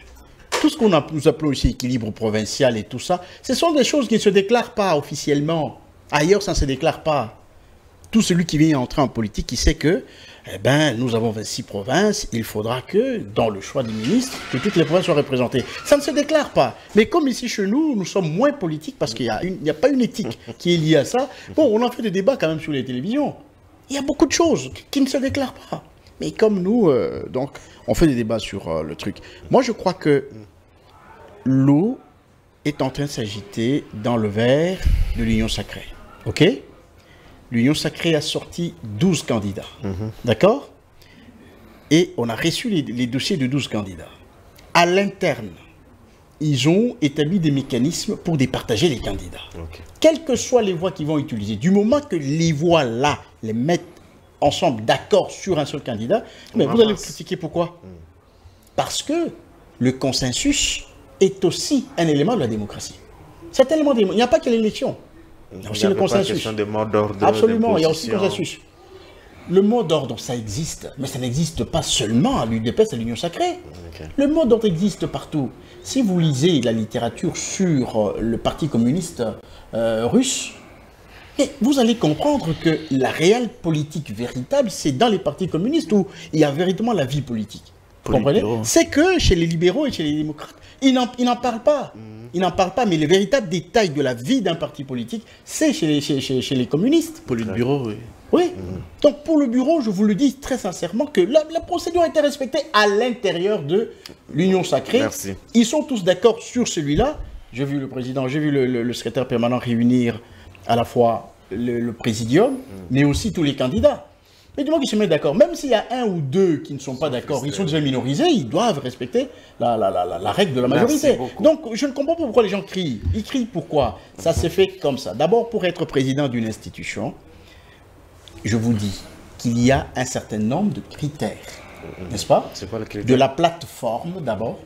Tout ce qu'on nous appelons ici équilibre provincial et tout ça, ce sont des choses qui ne se déclarent pas officiellement. Ailleurs, ça ne se déclare pas. Tout celui qui vient entrer en politique, il sait que, eh ben, nous avons 26 provinces, il faudra que, dans le choix du ministre, que toutes les provinces soient représentées. Ça ne se déclare pas. Mais comme ici chez nous, nous sommes moins politiques parce qu'il n'y a pas une éthique qui est liée à ça. Bon, on en fait des débats quand même sur les télévisions. Il y a beaucoup de choses qui ne se déclarent pas. Mais comme nous, donc, on fait des débats sur le truc. Moi, je crois que l'eau est en train de s'agiter dans le verre de l'Union sacrée. OK? L'Union sacrée a sorti 12 candidats. D'accord? Et on a reçu les dossiers de 12 candidats. À l'interne, ils ont établi des mécanismes pour départager les candidats. Okay. Quelles que soient les voix qu'ils vont utiliser, du moment que les voix-là les mettent ensemble d'accord sur un seul candidat, mais vous allez critiquer pourquoi? Parce que le consensus est aussi un élément de la démocratie. C'est un élément de... Il n'y a pas que l'élection. Il y a aussi le consensus. De mot d'ordre, absolument, il y a aussi le consensus. le mot d'ordre, ça existe, mais ça n'existe pas seulement à l'UDPS, à l'Union Sacrée. Le mot d'ordre existe partout. Si vous lisez la littérature sur le Parti communiste russe, vous allez comprendre que la réelle politique véritable, c'est dans les partis communistes où il y a véritablement la vie politique. Vous comprenez? C'est que chez les libéraux et chez les démocrates, ils n'en parlent pas. Ils n'en parlent pas, mais le véritable détail de la vie d'un parti politique, c'est chez les communistes. Politburo, oui. Oui. Donc pour le bureau, je vous le dis très sincèrement que la procédure a été respectée à l'intérieur de l'Union Sacrée. Merci. Ils sont tous d'accord sur celui-là. J'ai vu le président, j'ai vu le secrétaire permanent réunir à la fois le présidium, mais aussi tous les candidats. Mais du moment qu'ils se mettent d'accord, même s'il y a un ou deux qui ne sont pas d'accord, ils sont déjà minorisés, ils doivent respecter la règle de la majorité. Donc je ne comprends pas pourquoi les gens crient. Ils crient pourquoi? Ça s'est fait comme ça. D'abord, pour être président d'une institution, je vous dis qu'il y a un certain nombre de critères, n'est-ce pas? C'est quoi le critère? De la plateforme d'abord,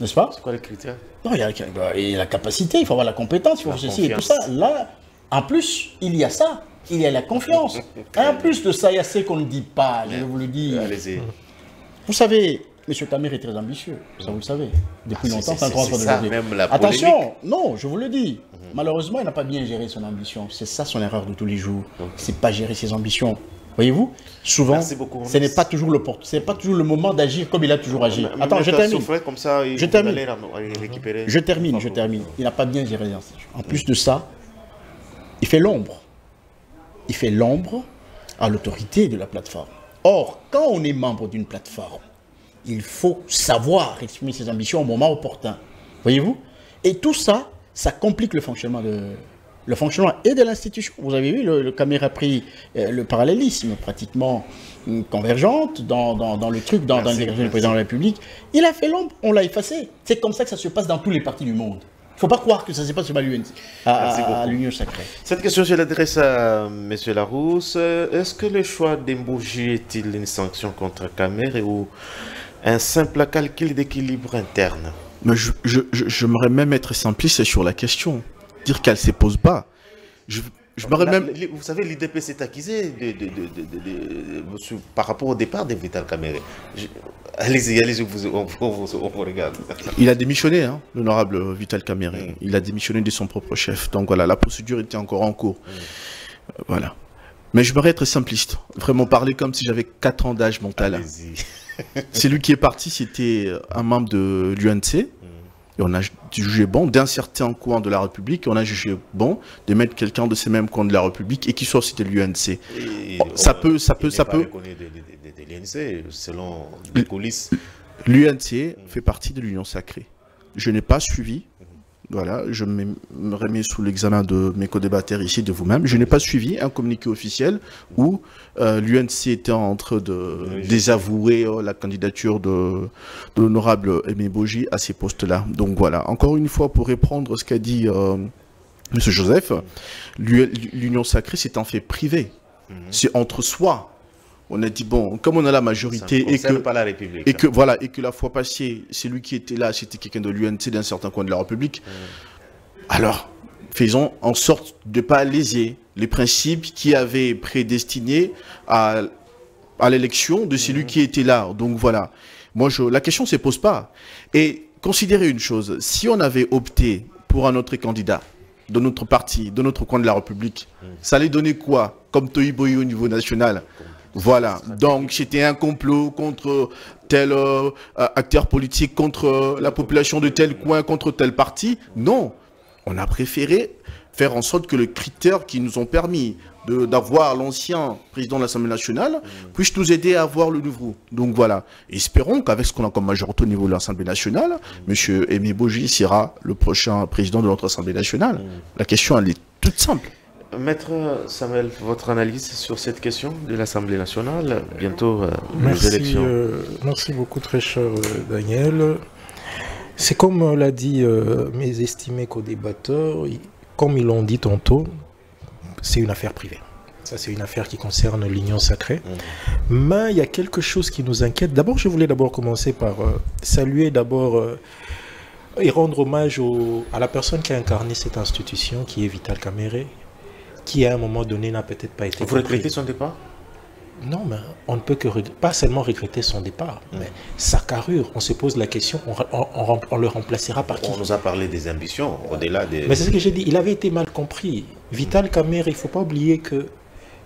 n'est-ce pas? C'est quoi les critères? Non, il y a la capacité, il faut avoir la compétence, il faut ceci et tout ça. Là, en plus, il y a ça, il y a la confiance. En plus de ça, il y a ce qu'on ne dit pas, je vais vous le dire. Allez-y. Vous savez, M. Kamer est très ambitieux, ça vous le savez. Depuis longtemps, c'est ça, même la attention, non, je vous le dis. Malheureusement, il n'a pas bien géré son ambition. C'est ça son erreur de tous les jours. C'est pas gérer ses ambitions. Voyez-vous, souvent, ce n'est pas toujours le moment d'agir comme il a toujours agi. Attends, je termine. Comme ça, je termine. Je termine. Il n'a pas bien géré les ambitions. En plus de ça, il fait l'ombre. Il fait l'ombre à l'autorité de la plateforme. Or, quand on est membre d'une plateforme, il faut savoir exprimer ses ambitions au moment opportun. Voyez-vous? Et tout ça, ça complique le fonctionnement et de l'institution. Vous avez vu, le Kamer a pris le parallélisme pratiquement convergente dans le truc, dans l'intégration du président de la République. Il a fait l'ombre, on l'a effacé. C'est comme ça que ça se passe dans tous les partis du monde. Il ne faut pas croire que ça se passe sur l'UNC, à l'Union Sacrée. Cette question, je l'adresse à M. Larousse. Est-ce que le choix d'Embouji est-il une sanction contre Kamer ou un simple calcul d'équilibre interne? Mais j'aimerais même être simpliste sur la question. Dire qu'elle ne se pose pas. Vous savez, l'IDP s'est accusé par rapport au départ de Vital Kamerhe. Allez-y, on vous regarde. Il a démissionné, hein, l'honorable Vital Kamerhe. Il a démissionné de son propre chef. Donc voilà, la procédure était encore en cours. Voilà. Mais je voudrais être simpliste. Vraiment parler comme si j'avais 4 ans d'âge mental. C'est lui qui est parti, c'était un membre de l'UNC. Et on a jugé bon d'un certain coin de la République, et on a jugé bon de mettre quelqu'un de ces mêmes coins de la République et qui soit aussi de l'UNC. Ça peut. De l'UNC, selon les coulisses. L'UNC fait partie de l'Union Sacrée. Je n'ai pas suivi. Voilà, je me remets sous l'examen de mes co-débatteurs ici, de vous-même. Je n'ai pas suivi un communiqué officiel où l'UNC était en train de désavouer la candidature de l'honorable Aimé Boji à ces postes-là. Donc voilà, encore une fois, pour répondre à ce qu'a dit M. Joseph, l'Union Sacrée, c'est un fait privé. C'est entre soi. On a dit, bon, comme on a la majorité et que la fois passée, celui qui était là, c'était quelqu'un de l'UNC d'un certain coin de la République, alors faisons en sorte de ne pas léser les principes qui avaient prédestiné à l'élection de celui qui était là. Donc voilà, moi, la question ne se pose pas. Et considérez une chose, si on avait opté pour un autre candidat de notre parti, de notre coin de la République, ça allait donner quoi comme Toïboyi au niveau national? Voilà, donc c'était un complot contre tel acteur politique, contre la population de tel coin, contre tel parti. Non, on a préféré faire en sorte que les critères qui nous ont permis d'avoir l'ancien président de l'Assemblée nationale puissent nous aider à avoir le nouveau. Donc voilà, espérons qu'avec ce qu'on a comme majorité au niveau de l'Assemblée nationale, M. Aimé Boji sera le prochain président de notre Assemblée nationale. La question, elle est toute simple. Maître Samuel, votre analyse sur cette question de l'Assemblée nationale, bientôt les élections. Merci beaucoup, très cher Daniel. C'est comme l'a dit mes estimés co-débatteurs, comme ils l'ont dit tantôt, c'est une affaire privée. Ça, c'est une affaire qui concerne l'Union Sacrée. Mais il y a quelque chose qui nous inquiète. D'abord, je voulais commencer par saluer et rendre hommage à la personne qui a incarné cette institution, qui est Vital Kamerhe, qui à un moment donné n'a peut-être pas été... Vous regrettez son départ? Non, mais on ne peut que pas seulement regretter son départ, mais sa carrure. On se pose la question, on le remplacera par qui? On nous a parlé des ambitions, au-delà des... Mais c'est ce que j'ai dit, il avait été mal compris. Vital Kamerhe, il ne faut pas oublier que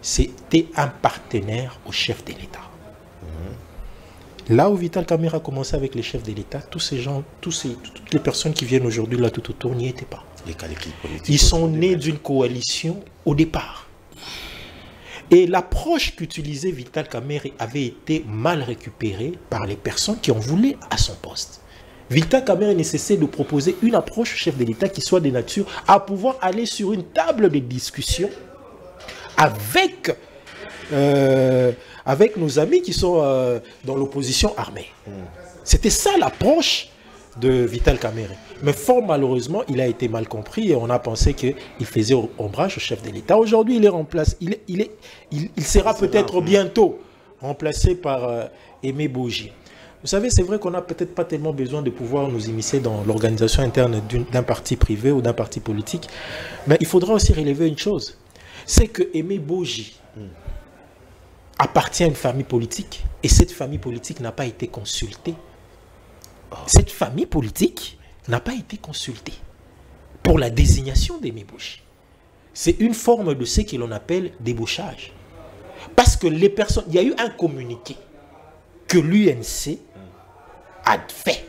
c'était un partenaire au chef de l'État. Là où Vital Kamerhe a commencé avec les chefs de l'État, tous ces gens, toutes les personnes qui viennent aujourd'hui là tout autour n'y étaient pas. Les calculs politiques. Ils sont nés d'une coalition au départ. Et l'approche qu'utilisait Vital Kamerhe avait été mal récupérée par les personnes qui en voulaient à son poste. Vital Kamerhe ne cessait de proposer une approche au chef de l'État qui soit de nature à pouvoir aller sur une table de discussion avec nos amis qui sont dans l'opposition armée. C'était ça l'approche de Vital Kamerhe. Mais fort malheureusement, il a été mal compris et on a pensé qu'il faisait ombrage au chef de l'État. Aujourd'hui, il est remplacé. Il sera peut-être bientôt remplacé par Aimé Boji. Vous savez, c'est vrai qu'on n'a peut-être pas tellement besoin de pouvoir nous immiscer dans l'organisation interne d'un parti privé ou d'un parti politique. Mais il faudra aussi relever une chose. C'est que Aimé Boji appartient à une famille politique et cette famille politique n'a pas été consultée. Cette famille politique n'a pas été consultée pour la désignation d'Aimé Boji. C'est une forme de ce que l'on appelle débauchage. Parce que les personnes, il y a eu un communiqué que l'UNC a fait.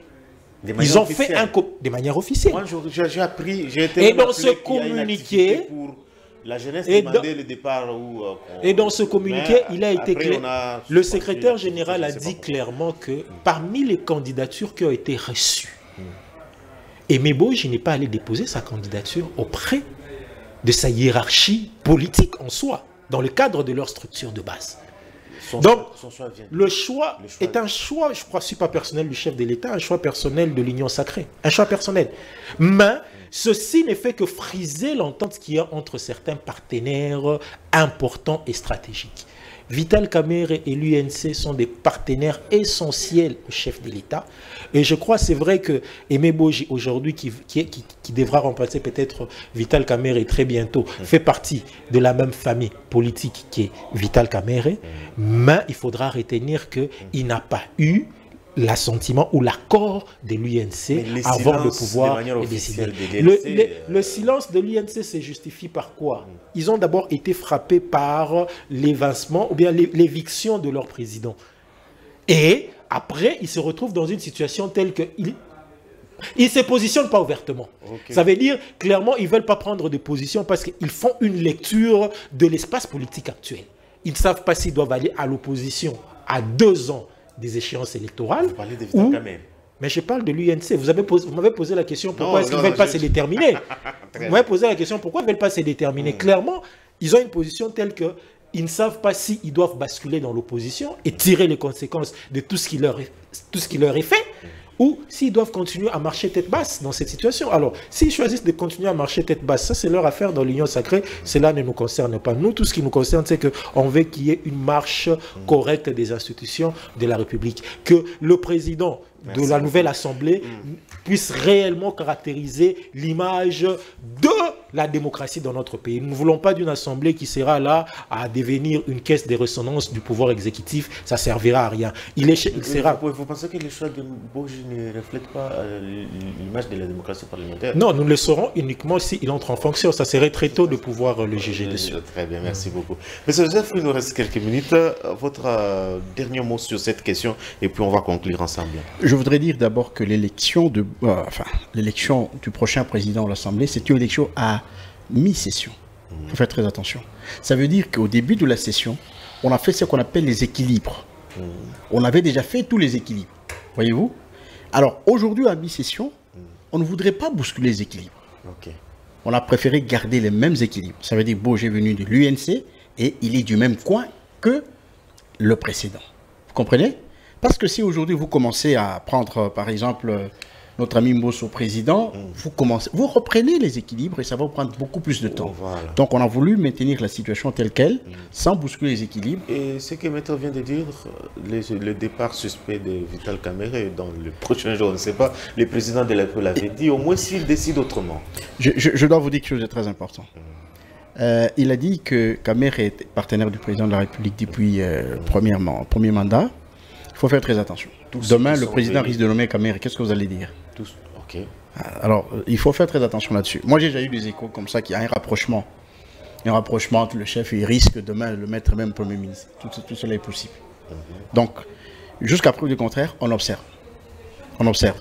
Ils ont fait de manière officielle. Moi, j'ai appris, j'ai été... Et dans ce communiqué... La jeunesse demandait le départ. Et dans ce communiqué, il a été clair. Le secrétaire général a dit clairement que parmi les candidatures qui ont été reçues, Aimé Boji n'est pas allé déposer sa candidature auprès de sa hiérarchie politique en soi, dans le cadre de leur structure de base. Donc, le choix est un choix, je crois, pas personnel du chef de l'État, un choix personnel de l'Union sacrée, un choix personnel. Mais ceci ne fait que friser l'entente qu'il y a entre certains partenaires importants et stratégiques. Vital Kamerhe et l'UNC sont des partenaires essentiels au chef de l'État. Et je crois, c'est vrai que Aimé Boji, aujourd'hui, qui devra remplacer peut-être Vital Kamerhe très bientôt, fait partie de la même famille politique qui est Vital Kamerhe. Mais il faudra retenir qu'il n'a pas eu l'assentiment ou l'accord de l'UNC avant de pouvoir décider. Le silence de l'UNC se justifie par quoi? Ils ont d'abord été frappés par l'évincement ou bien l'éviction de leur président. Et après, ils se retrouvent dans une situation telle qu'ils ne se positionnent pas ouvertement. Ça veut dire, clairement, ils ne veulent pas prendre de position parce qu'ils font une lecture de l'espace politique actuel. Ils ne savent pas s'ils doivent aller à l'opposition à 2 ans des échéances électorales. Vous parlez de Vital Kamerhe. Mais je parle de l'UNC. Vous m'avez posé la question pourquoi est-ce qu'ils ne veulent pas se déterminer. Vous m'avez posé la question pourquoi ils ne veulent pas se déterminer. Clairement, ils ont une position telle qu'ils ne savent pas s'ils doivent basculer dans l'opposition et tirer les conséquences de tout ce qui leur est fait, ou s'ils doivent continuer à marcher tête basse dans cette situation. Alors, s'ils choisissent de continuer à marcher tête basse, ça c'est leur affaire dans l'Union sacrée, cela ne nous concerne pas. Nous, tout ce qui nous concerne, c'est qu'on veut qu'il y ait une marche correcte des institutions de la République. Que le président de la nouvelle Assemblée puisse réellement caractériser l'image de la démocratie dans notre pays. Nous ne voulons pas d'une Assemblée qui sera là à devenir une caisse de résonance du pouvoir exécutif. Ça ne servira à rien. Vous pensez que le choix de Boji ne reflète pas l'image de la démocratie parlementaire? Non, nous le saurons uniquement s'il entre en fonction. Ça serait très tôt de pouvoir le juger dessus. Très bien, merci beaucoup. Monsieur Joseph, il nous reste quelques minutes. Votre dernier mot sur cette question et puis on va conclure ensemble. Je voudrais dire d'abord que l'élection du prochain président de l'Assemblée, c'est une élection à mi-session. Il faut faire très attention. Ça veut dire qu'au début de la session, on a fait ce qu'on appelle les équilibres. On avait déjà fait tous les équilibres. Voyez-vous? Alors aujourd'hui, à mi-session, on ne voudrait pas bousculer les équilibres. On a préféré garder les mêmes équilibres. Ça veut dire que Boji est venu de l'UNC et il est du même coin que le précédent. Vous comprenez? Parce que si aujourd'hui vous commencez à prendre, par exemple, notre ami Mbosso président, vous reprenez les équilibres et ça va vous prendre beaucoup plus de temps. Voilà. Donc on a voulu maintenir la situation telle qu'elle, sans bousculer les équilibres. Et ce que Maître vient de dire, le départ suspect de Vital Kamerhe dans le prochain jour, on ne sait pas, le président de la République l'avait dit, au moins s'il décide autrement. Je dois vous dire quelque chose de très important. Il a dit que Kamer est partenaire du président de la République depuis premier mandat. Il faut faire très attention. Demain, le président risque de nommer Kamer. Qu'est-ce que vous allez dire? Tous, ok. Alors, il faut faire très attention là-dessus. Moi, j'ai déjà eu des échos comme ça, qu'il y a un rapprochement. Un rapprochement entre le chef et il risque demain de le mettre même Premier ministre. Tout cela est possible. Donc, jusqu'à preuve du contraire, on observe. On observe.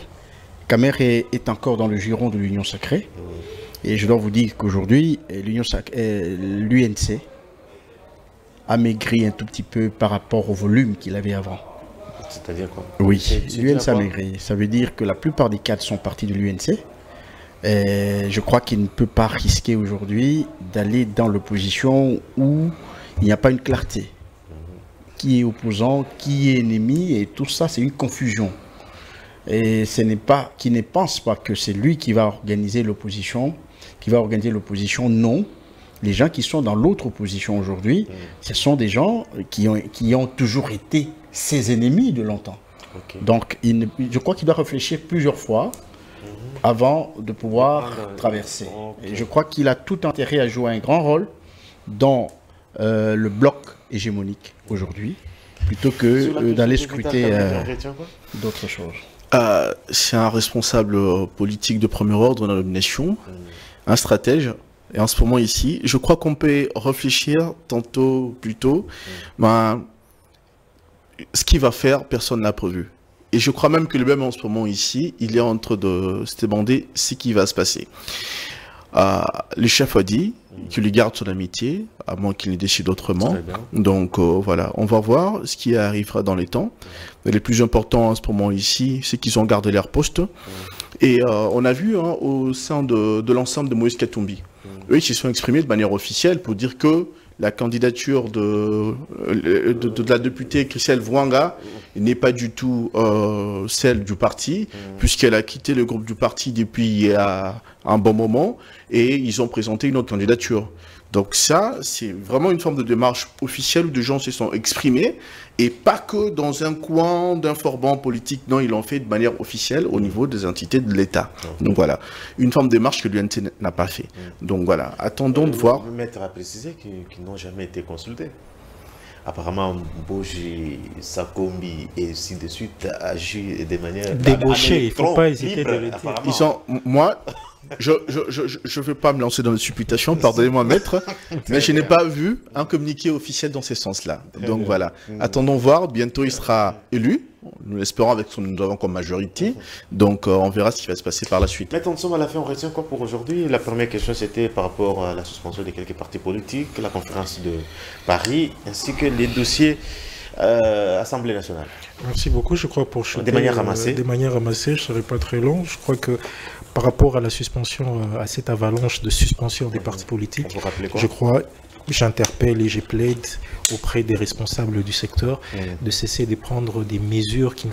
Kamer est encore dans le giron de l'Union sacrée. Et je dois vous dire qu'aujourd'hui, l'UNC a maigri un tout petit peu par rapport au volume qu'il avait avant. C'est-à-dire quoi? Oui, l'UNC a maigri. Ça veut dire que la plupart des cadres sont partis de l'UNC. Je crois qu'il ne peut pas risquer aujourd'hui d'aller dans l'opposition où il n'y a pas une clarté. Qui est opposant, qui est ennemi, et tout ça, c'est une confusion. Et ce n'est pas, qui ne pense pas que c'est lui qui va organiser l'opposition, non. Les gens qui sont dans l'autre opposition aujourd'hui, ce sont des gens qui ont toujours été ses ennemis de longtemps. Okay. Donc, je crois qu'il doit réfléchir plusieurs fois avant de pouvoir traverser. Okay. Et je crois qu'il a tout intérêt à jouer un grand rôle dans le bloc hégémonique aujourd'hui, plutôt que d'aller scruter d'autres choses. C'est un responsable politique de premier ordre dans la nomination, un stratège. Et en ce moment ici, je crois qu'on peut réfléchir tantôt, plus tôt, ce qu'il va faire, personne n'a prévu. Et je crois même que le même en ce moment ici, il est en train de se demander ce qui va se passer. Le chef a dit qu'il lui garde son amitié, à moins qu'il ne décide autrement. Donc voilà, on va voir ce qui arrivera dans les temps. Mais le plus important en ce moment ici, c'est qu'ils ont gardé leur poste. Et on a vu au sein de l'ensemble de Moïse Katumbi, eux, ils se sont exprimés de manière officielle pour dire que la candidature de la députée Christelle Vouanga n'est pas du tout celle du parti, puisqu'elle a quitté le groupe du parti depuis un bon moment, et ils ont présenté une autre candidature. Donc ça, c'est vraiment une forme de démarche officielle où des gens se sont exprimés, et pas que dans un coin d'un forban politique. Non, ils l'ont fait de manière officielle au niveau des entités de l'État. Donc voilà, une forme de démarche que l'UNC n'a pas fait. Donc voilà, attendons de voir. Le maître a précisé qu'ils n'ont jamais été consultés. Apparemment, Boji, Sakombi et ainsi de suite agit de manière... Débauché, il ne faut pas hésiter de le dire. Ils sont... Moi... Je ne veux pas me lancer dans les supputations, pardonnez-moi maître, mais je n'ai pas vu un communiqué officiel dans ce sens-là. Donc voilà, attendons voir, bientôt il sera élu, nous l'espérons avec ce que nous avons comme majorité, donc on verra ce qui va se passer par la suite. Maintenant, nous sommes à la fin, on retient quoi pour aujourd'hui? La première question c'était par rapport à la suspension de quelques partis politiques, la conférence de Paris, ainsi que les dossiers Assemblée nationale. Merci beaucoup, je crois pour shooter, de manière ramassée, je ne serai pas très long, je crois que par rapport à la suspension, à cette avalanche de suspension des partis politiques, je crois, j'interpelle et je plaide auprès des responsables du secteur de cesser de prendre des mesures qui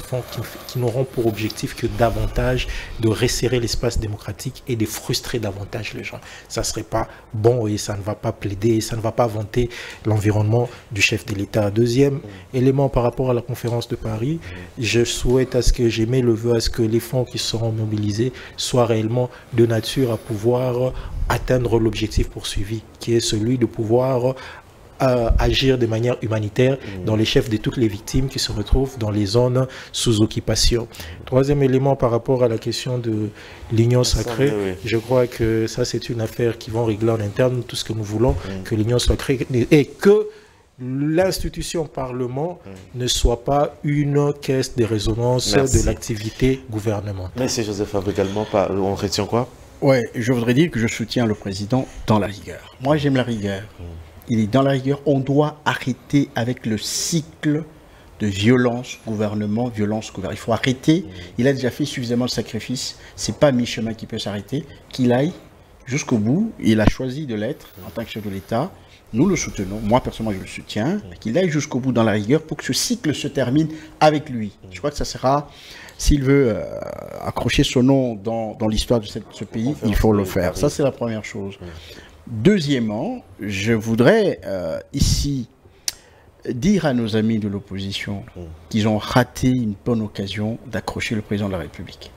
n'auront pour objectif que davantage de resserrer l'espace démocratique et de frustrer davantage les gens. Ça ne serait pas bon et ça ne va pas plaider, ça ne va pas vanter l'environnement du chef de l'État. Deuxième élément par rapport à la conférence de Paris, je souhaite à ce que j'émets le vœu à ce que les fonds qui seront mobilisés soient réellement de nature à pouvoir atteindre l'objectif poursuivi, qui est celui de pouvoir agir de manière humanitaire dans les chefs de toutes les victimes qui se retrouvent dans les zones sous occupation. Troisième élément par rapport à la question de l'union sacrée, je crois que ça c'est une affaire qui va régler en interne tout ce que nous voulons, que l'union sacrée et que l'institution Parlement ne soit pas une caisse de résonance de l'activité gouvernementale. Merci Joseph, également, on retient quoi? Ouais, je voudrais dire que je soutiens le président dans la rigueur. Moi j'aime la rigueur. Il est dans la rigueur. On doit arrêter avec le cycle de violence, gouvernement, violence, gouvernement. Il faut arrêter. Il a déjà fait suffisamment de sacrifices. C'est pas mi-chemin qui peut s'arrêter. Qu'il aille jusqu'au bout. Il a choisi de l'être en tant que chef de l'État. Nous le soutenons. Moi, personnellement, je le soutiens. Qu'il aille jusqu'au bout dans la rigueur pour que ce cycle se termine avec lui. Je crois que ça sera... S'il veut accrocher son nom dans l'histoire de ce pays, il faut le faire. Ça, c'est la première chose. Deuxièmement, je voudrais ici dire à nos amis de l'opposition qu'ils ont raté une bonne occasion d'accrocher le président de la République.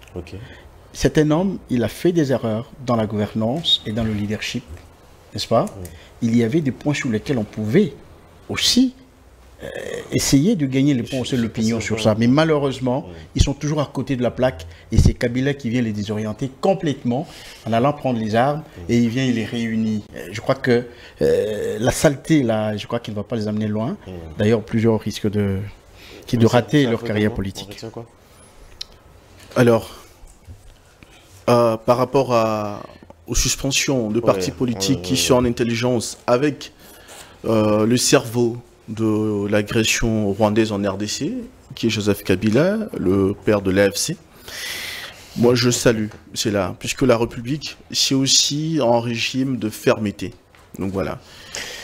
C'est un homme, il a fait des erreurs dans la gouvernance et dans le leadership n'est-ce pas? Il y avait des points sur lesquels on pouvait aussi essayer de gagner l'opinion sur ça. Mais malheureusement, ils sont toujours à côté de la plaque et c'est Kabila qui vient les désorienter complètement en allant prendre les armes et il vient, il les réunit. Je crois que la saleté, là, je crois qu'il ne va pas les amener loin. D'ailleurs, plusieurs risquent de rater leur carrière politique. Alors, par rapport aux suspensions de partis politiques qui sont en intelligence avec le cerveau de l'agression rwandaise en RDC, qui est Joseph Kabila, le père de l'AFC. Moi, je salue cela, puisque la République, c'est aussi un régime de fermeté. Donc voilà.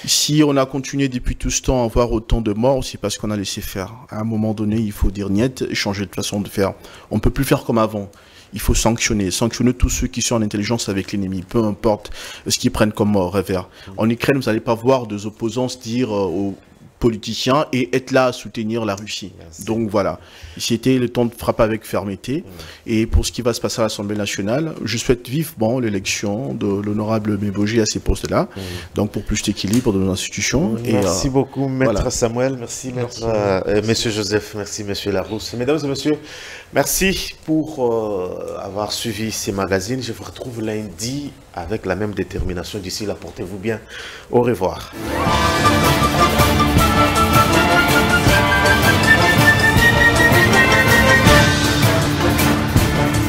Si on a continué depuis tout ce temps à avoir autant de morts, c'est parce qu'on a laissé faire. À un moment donné, il faut dire niet, changer de façon de faire. On ne peut plus faire comme avant. Il faut sanctionner tous ceux qui sont en intelligence avec l'ennemi, peu importe ce qu'ils prennent comme revers. En Ukraine, vous n'allez pas voir des opposants se dire aux politiciens et être là à soutenir la Russie. Merci. Donc voilà, c'était le temps de frapper avec fermeté. Et pour ce qui va se passer à l'Assemblée nationale, je souhaite vivement l'élection de l'honorable Meboji à ces postes-là. Donc pour plus d'équilibre de nos institutions. Merci beaucoup, Maître Samuel. Merci, Monsieur Joseph. Merci, Monsieur Larousse. Mesdames et Messieurs, merci pour avoir suivi ces magazines. Je vous retrouve lundi avec la même détermination. D'ici là, portez-vous bien. Au revoir.